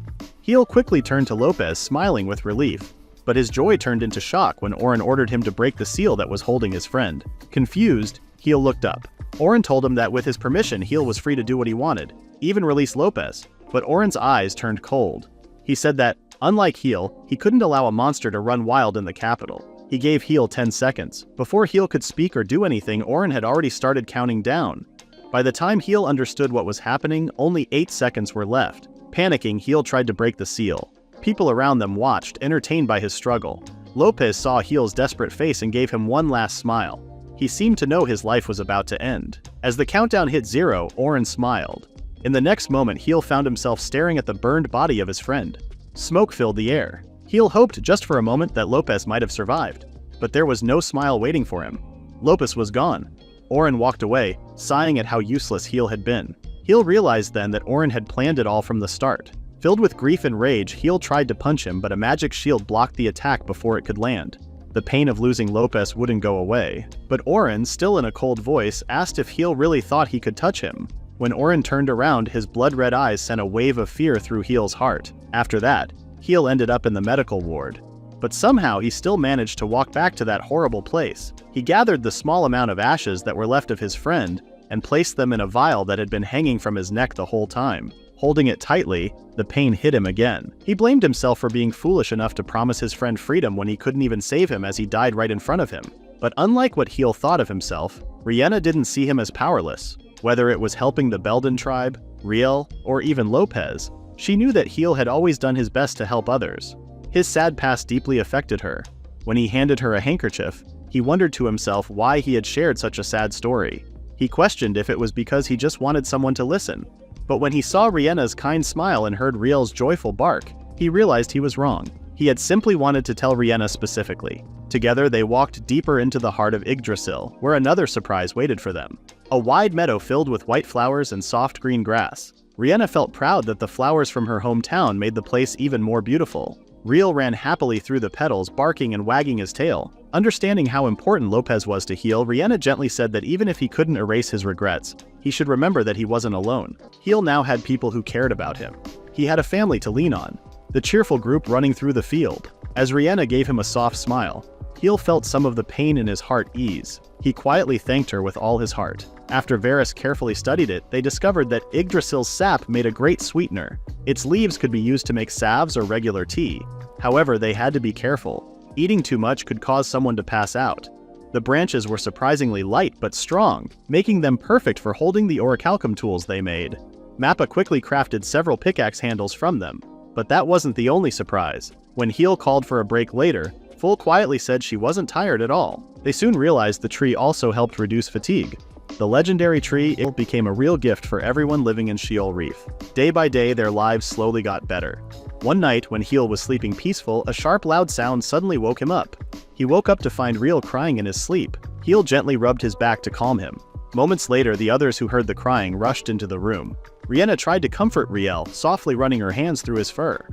Heal quickly turned to Lopez, smiling with relief. But his joy turned into shock when Oren ordered him to break the seal that was holding his friend. Confused, Heal looked up. Oren told him that with his permission, Heal was free to do what he wanted, even release Lopez. But Oren's eyes turned cold. He said that, unlike Heal, he couldn't allow a monster to run wild in the capital. He gave Heal 10 seconds. Before Heal could speak or do anything, Oren had already started counting down. By the time Heal understood what was happening, only 8 seconds were left. Panicking, Heal tried to break the seal. People around them watched, entertained by his struggle. Lopez saw Heal's desperate face and gave him one last smile. He seemed to know his life was about to end. As the countdown hit 0, Oren smiled. In the next moment, Heal found himself staring at the burned body of his friend. Smoke filled the air. Heal hoped just for a moment that Lopez might have survived. But there was no smile waiting for him. Lopez was gone. Oren walked away, sighing at how useless Heal had been. Heal realized then that Oren had planned it all from the start. Filled with grief and rage, Heal tried to punch him, but a magic shield blocked the attack before it could land. The pain of losing Lopez wouldn't go away. But Oren, still in a cold voice, asked if Heal really thought he could touch him. When Oren turned around, his blood-red eyes sent a wave of fear through Heal's heart. After that, Heal ended up in the medical ward. But somehow he still managed to walk back to that horrible place. He gathered the small amount of ashes that were left of his friend and placed them in a vial that had been hanging from his neck the whole time. Holding it tightly, the pain hit him again. He blamed himself for being foolish enough to promise his friend freedom when he couldn't even save him as he died right in front of him. But unlike what Heal thought of himself, Rihanna didn't see him as powerless. Whether it was helping the Belden tribe, Riel, or even Lopez, she knew that Heal had always done his best to help others. His sad past deeply affected her. When he handed her a handkerchief, he wondered to himself why he had shared such a sad story. He questioned if it was because he just wanted someone to listen. But when he saw Rihanna's kind smile and heard Riel's joyful bark, he realized he was wrong. He had simply wanted to tell Rihanna specifically. Together they walked deeper into the heart of Yggdrasil, where another surprise waited for them. A wide meadow filled with white flowers and soft green grass. Rihanna felt proud that the flowers from her hometown made the place even more beautiful. Riel ran happily through the petals, barking and wagging his tail. Understanding how important Lopez was to Heal, Rihanna gently said that even if he couldn't erase his regrets, he should remember that he wasn't alone. Heal now had people who cared about him. He had a family to lean on. The cheerful group running through the field. As Rihanna gave him a soft smile, Heal felt some of the pain in his heart ease. He quietly thanked her with all his heart. After Varys carefully studied it, they discovered that Yggdrasil's sap made a great sweetener. Its leaves could be used to make salves or regular tea. However, they had to be careful. Eating too much could cause someone to pass out. The branches were surprisingly light but strong, making them perfect for holding the orichalcum tools they made. Mappa quickly crafted several pickaxe handles from them. But that wasn't the only surprise. When Heal called for a break later, Full quietly said she wasn't tired at all. They soon realized the tree also helped reduce fatigue. The legendary tree became a real gift for everyone living in Sheol Reef. Day by day, their lives slowly got better. One night, when Heal was sleeping peaceful, a sharp, loud sound suddenly woke him up. He woke up to find Riel crying in his sleep. Heal gently rubbed his back to calm him. Moments later, the others who heard the crying rushed into the room. Rihanna tried to comfort Riel, softly running her hands through his fur.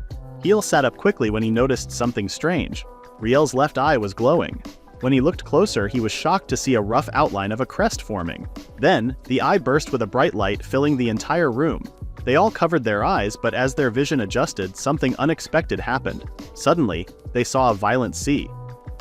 Heal sat up quickly when he noticed something strange. Riel's left eye was glowing. When he looked closer, he was shocked to see a rough outline of a crest forming. Then, the eye burst with a bright light, filling the entire room. They all covered their eyes, but as their vision adjusted, something unexpected happened. Suddenly, they saw a violent sea.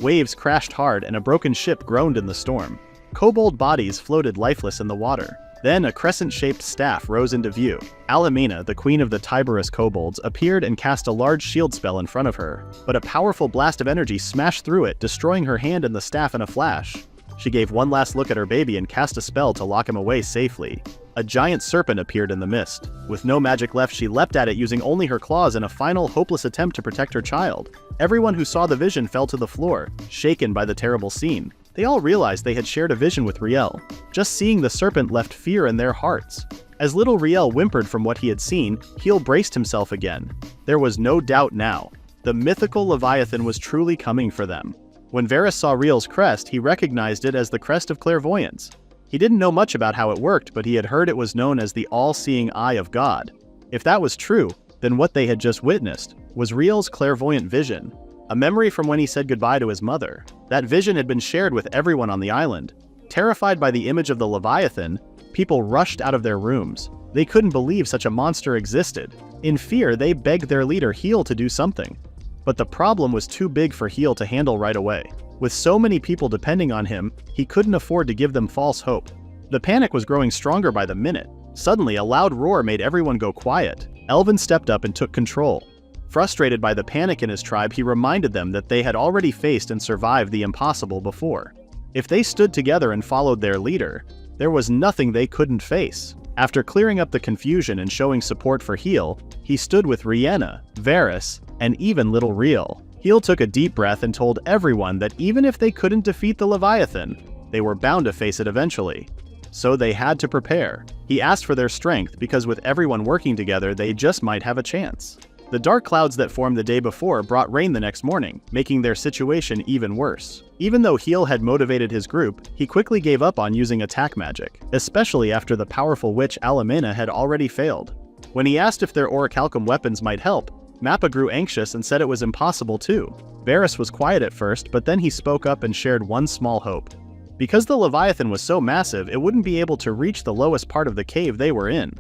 Waves crashed hard and a broken ship groaned in the storm. Kobold bodies floated lifeless in the water. Then a crescent-shaped staff rose into view. Alamena, the queen of the Tiberus kobolds, appeared and cast a large shield spell in front of her, but a powerful blast of energy smashed through it, destroying her hand and the staff in a flash. She gave one last look at her baby and cast a spell to lock him away safely. A giant serpent appeared in the mist. With no magic left, she leapt at it using only her claws in a final hopeless attempt to protect her child. Everyone who saw the vision fell to the floor, shaken by the terrible scene. They all realized they had shared a vision with Riel. Just seeing the serpent left fear in their hearts. As little Riel whimpered from what he had seen, Heel braced himself again. There was no doubt now. The mythical Leviathan was truly coming for them. When Varys saw Riel's crest, he recognized it as the crest of clairvoyance. He didn't know much about how it worked, but he had heard it was known as the all-seeing eye of God. If that was true, then what they had just witnessed was Riel's clairvoyant vision. A memory from when he said goodbye to his mother. That vision had been shared with everyone on the island. Terrified by the image of the Leviathan, people rushed out of their rooms. They couldn't believe such a monster existed. In fear, they begged their leader Heel to do something. But the problem was too big for Heel to handle right away. With so many people depending on him, he couldn't afford to give them false hope. The panic was growing stronger by the minute. Suddenly, a loud roar made everyone go quiet. Elvin stepped up and took control. Frustrated by the panic in his tribe, he reminded them that they had already faced and survived the impossible before. If they stood together and followed their leader, there was nothing they couldn't face. After clearing up the confusion and showing support for Heel, he stood with Rhianna, Varys, and even little Riel. Heel took a deep breath and told everyone that even if they couldn't defeat the Leviathan, they were bound to face it eventually. So they had to prepare. He asked for their strength because with everyone working together, they just might have a chance. The dark clouds that formed the day before brought rain the next morning, making their situation even worse. Even though Heel had motivated his group, he quickly gave up on using attack magic, especially after the powerful witch Alamena had already failed. When he asked if their orichalcum weapons might help, Mappa grew anxious and said it was impossible too. Varys was quiet at first, but then he spoke up and shared one small hope. Because the Leviathan was so massive, it wouldn't be able to reach the lowest part of the cave they were in.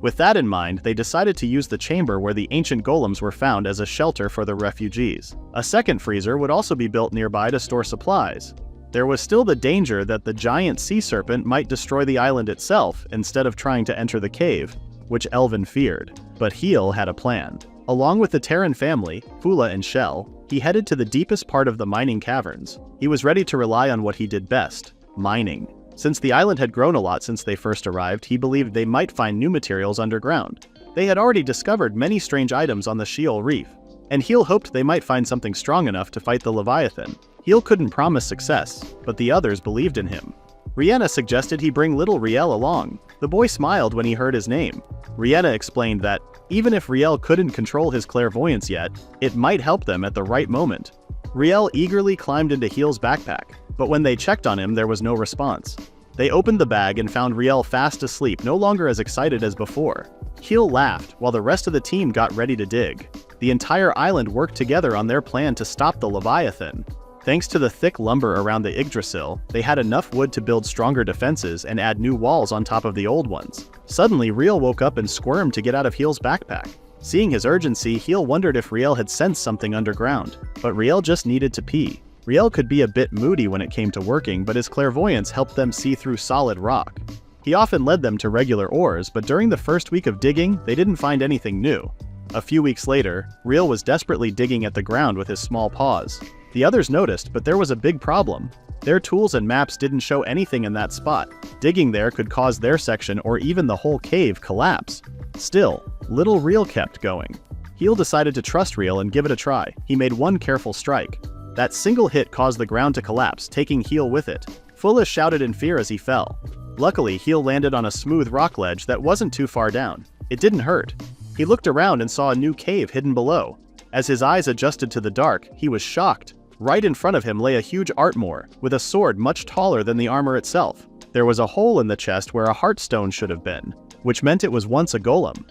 With that in mind, they decided to use the chamber where the ancient golems were found as a shelter for the refugees. A second freezer would also be built nearby to store supplies. There was still the danger that the giant sea serpent might destroy the island itself instead of trying to enter the cave, which Elvin feared. But Heel had a plan. Along with the Terran family, Fula and Shell, he headed to the deepest part of the mining caverns. He was ready to rely on what he did best, mining. Since the island had grown a lot since they first arrived, he believed they might find new materials underground. They had already discovered many strange items on the Sheol Reef, and Heel hoped they might find something strong enough to fight the Leviathan. Heel couldn't promise success, but the others believed in him. Rhianna suggested he bring little Riel along. The boy smiled when he heard his name. Rhianna explained that, even if Riel couldn't control his clairvoyance yet, it might help them at the right moment. Riel eagerly climbed into Heel's backpack, but when they checked on him, there was no response. They opened the bag and found Riel fast asleep, no longer as excited as before. Heel laughed, while the rest of the team got ready to dig. The entire island worked together on their plan to stop the Leviathan. Thanks to the thick lumber around the Yggdrasil, they had enough wood to build stronger defenses and add new walls on top of the old ones. Suddenly, Riel woke up and squirmed to get out of Heel's backpack. Seeing his urgency, Heel wondered if Riel had sensed something underground, but Riel just needed to pee. Riel could be a bit moody when it came to working, but his clairvoyance helped them see through solid rock. He often led them to regular ores, but during the first week of digging, they didn't find anything new. A few weeks later, Riel was desperately digging at the ground with his small paws. The others noticed, but there was a big problem. Their tools and maps didn't show anything in that spot. Digging there could cause their section or even the whole cave collapse. Still, little Riel kept going. Heel decided to trust Riel and give it a try. He made one careful strike. That single hit caused the ground to collapse, taking Heel with it. Fula shouted in fear as he fell. Luckily, Heel landed on a smooth rock ledge that wasn't too far down. It didn't hurt. He looked around and saw a new cave hidden below. As his eyes adjusted to the dark, he was shocked. Right in front of him lay a huge Artmore, with a sword much taller than the armor itself. There was a hole in the chest where a heartstone should have been, which meant it was once a golem.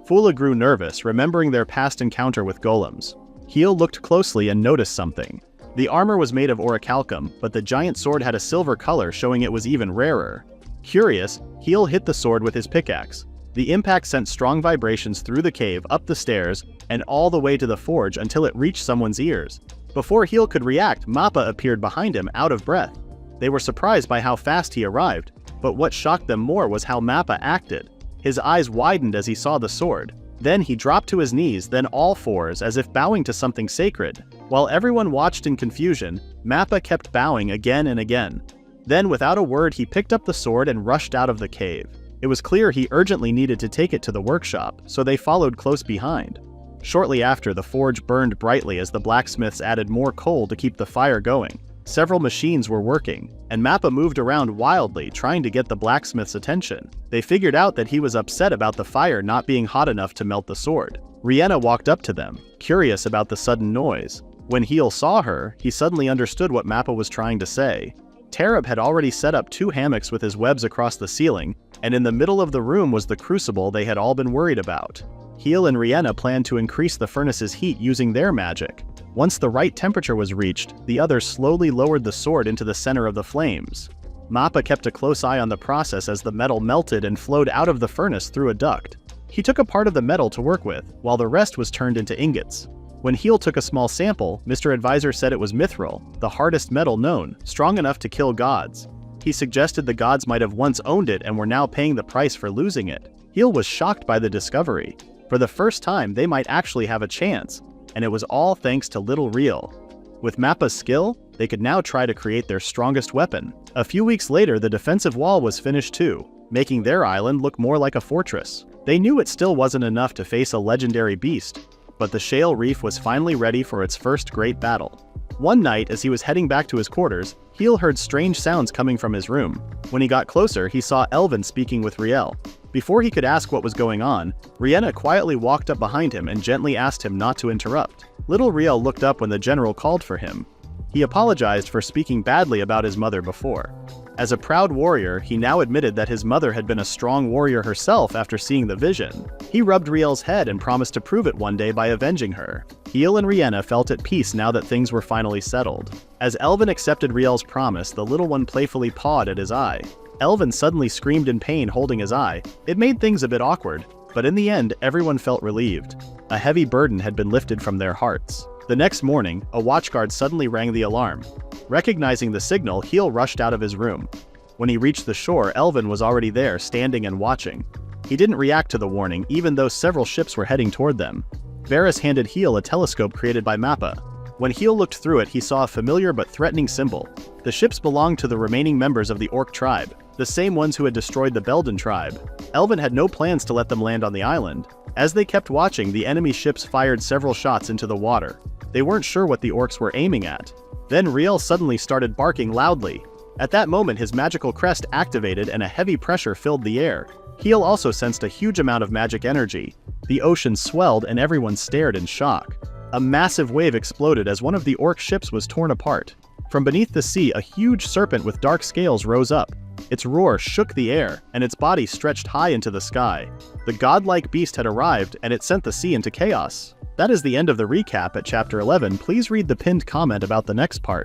Fula grew nervous, remembering their past encounter with golems. Heel looked closely and noticed something. The armor was made of orichalcum, but the giant sword had a silver color, showing it was even rarer. Curious, Heel hit the sword with his pickaxe. The impact sent strong vibrations through the cave, up the stairs, and all the way to the forge until it reached someone's ears. Before Heel could react, Mappa appeared behind him, out of breath. They were surprised by how fast he arrived, But what shocked them more was how Mappa acted. His eyes widened as he saw the sword. Then he dropped to his knees, then all fours, as if bowing to something sacred. While everyone watched in confusion, Mappa kept bowing again and again. Then, without a word, he picked up the sword and rushed out of the cave. It was clear he urgently needed to take it to the workshop, so they followed close behind. Shortly after, the forge burned brightly as the blacksmiths added more coal to keep the fire going. Several machines were working, and Mappa moved around wildly, trying to get the blacksmith's attention. They figured out that he was upset about the fire not being hot enough to melt the sword. Rihanna walked up to them, curious about the sudden noise. When Heel saw her, he suddenly understood what Mappa was trying to say. Tarab had already set up 2 hammocks with his webs across the ceiling, and in the middle of the room was the crucible they had all been worried about. Heel and Rihanna planned to increase the furnace's heat using their magic. Once the right temperature was reached, the others slowly lowered the sword into the center of the flames. Mappa kept a close eye on the process as the metal melted and flowed out of the furnace through a duct. He took a part of the metal to work with, while the rest was turned into ingots. When Heel took a small sample, Mr. Advisor said it was mithril, the hardest metal known, strong enough to kill gods. He suggested the gods might have once owned it and were now paying the price for losing it. Heel was shocked by the discovery. For the first time, they might actually have a chance, and it was all thanks to Little Real. With Mappa's skill, they could now try to create their strongest weapon. A few weeks later, the defensive wall was finished too, making their island look more like a fortress. They knew it still wasn't enough to face a legendary beast, but the Shale Reef was finally ready for its first great battle. One night, as he was heading back to his quarters, Heel heard strange sounds coming from his room. When he got closer, he saw Elvin speaking with Riel. Before he could ask what was going on, Rihanna quietly walked up behind him and gently asked him not to interrupt. Little Riel looked up when the general called for him. He apologized for speaking badly about his mother before. As a proud warrior, he now admitted that his mother had been a strong warrior herself after seeing the vision. He rubbed Riel's head and promised to prove it one day by avenging her. Heel and Rihanna felt at peace now that things were finally settled. As Elvin accepted Riel's promise, the little one playfully pawed at his eye. Elvin suddenly screamed in pain, holding his eye. It made things a bit awkward, but in the end, everyone felt relieved. A heavy burden had been lifted from their hearts. The next morning, a watchguard suddenly rang the alarm. Recognizing the signal, Heel rushed out of his room. When he reached the shore, Elvin was already there, standing and watching. He didn't react to the warning, even though several ships were heading toward them. Varys handed Heel a telescope created by Mappa. When Heel looked through it, he saw a familiar but threatening symbol. The ships belonged to the remaining members of the Orc tribe, the same ones who had destroyed the Belden tribe. Elvin had no plans to let them land on the island. As they kept watching, the enemy ships fired several shots into the water. They weren't sure what the orcs were aiming at. Then Riel suddenly started barking loudly. At that moment, his magical crest activated and a heavy pressure filled the air. Heel also sensed a huge amount of magic energy. The ocean swelled and everyone stared in shock. A massive wave exploded as one of the orc ships was torn apart. From beneath the sea, a huge serpent with dark scales rose up. Its roar shook the air, and its body stretched high into the sky. The godlike beast had arrived, and it sent the sea into chaos. That is the end of the recap at Chapter 11. Please read the pinned comment about the next part.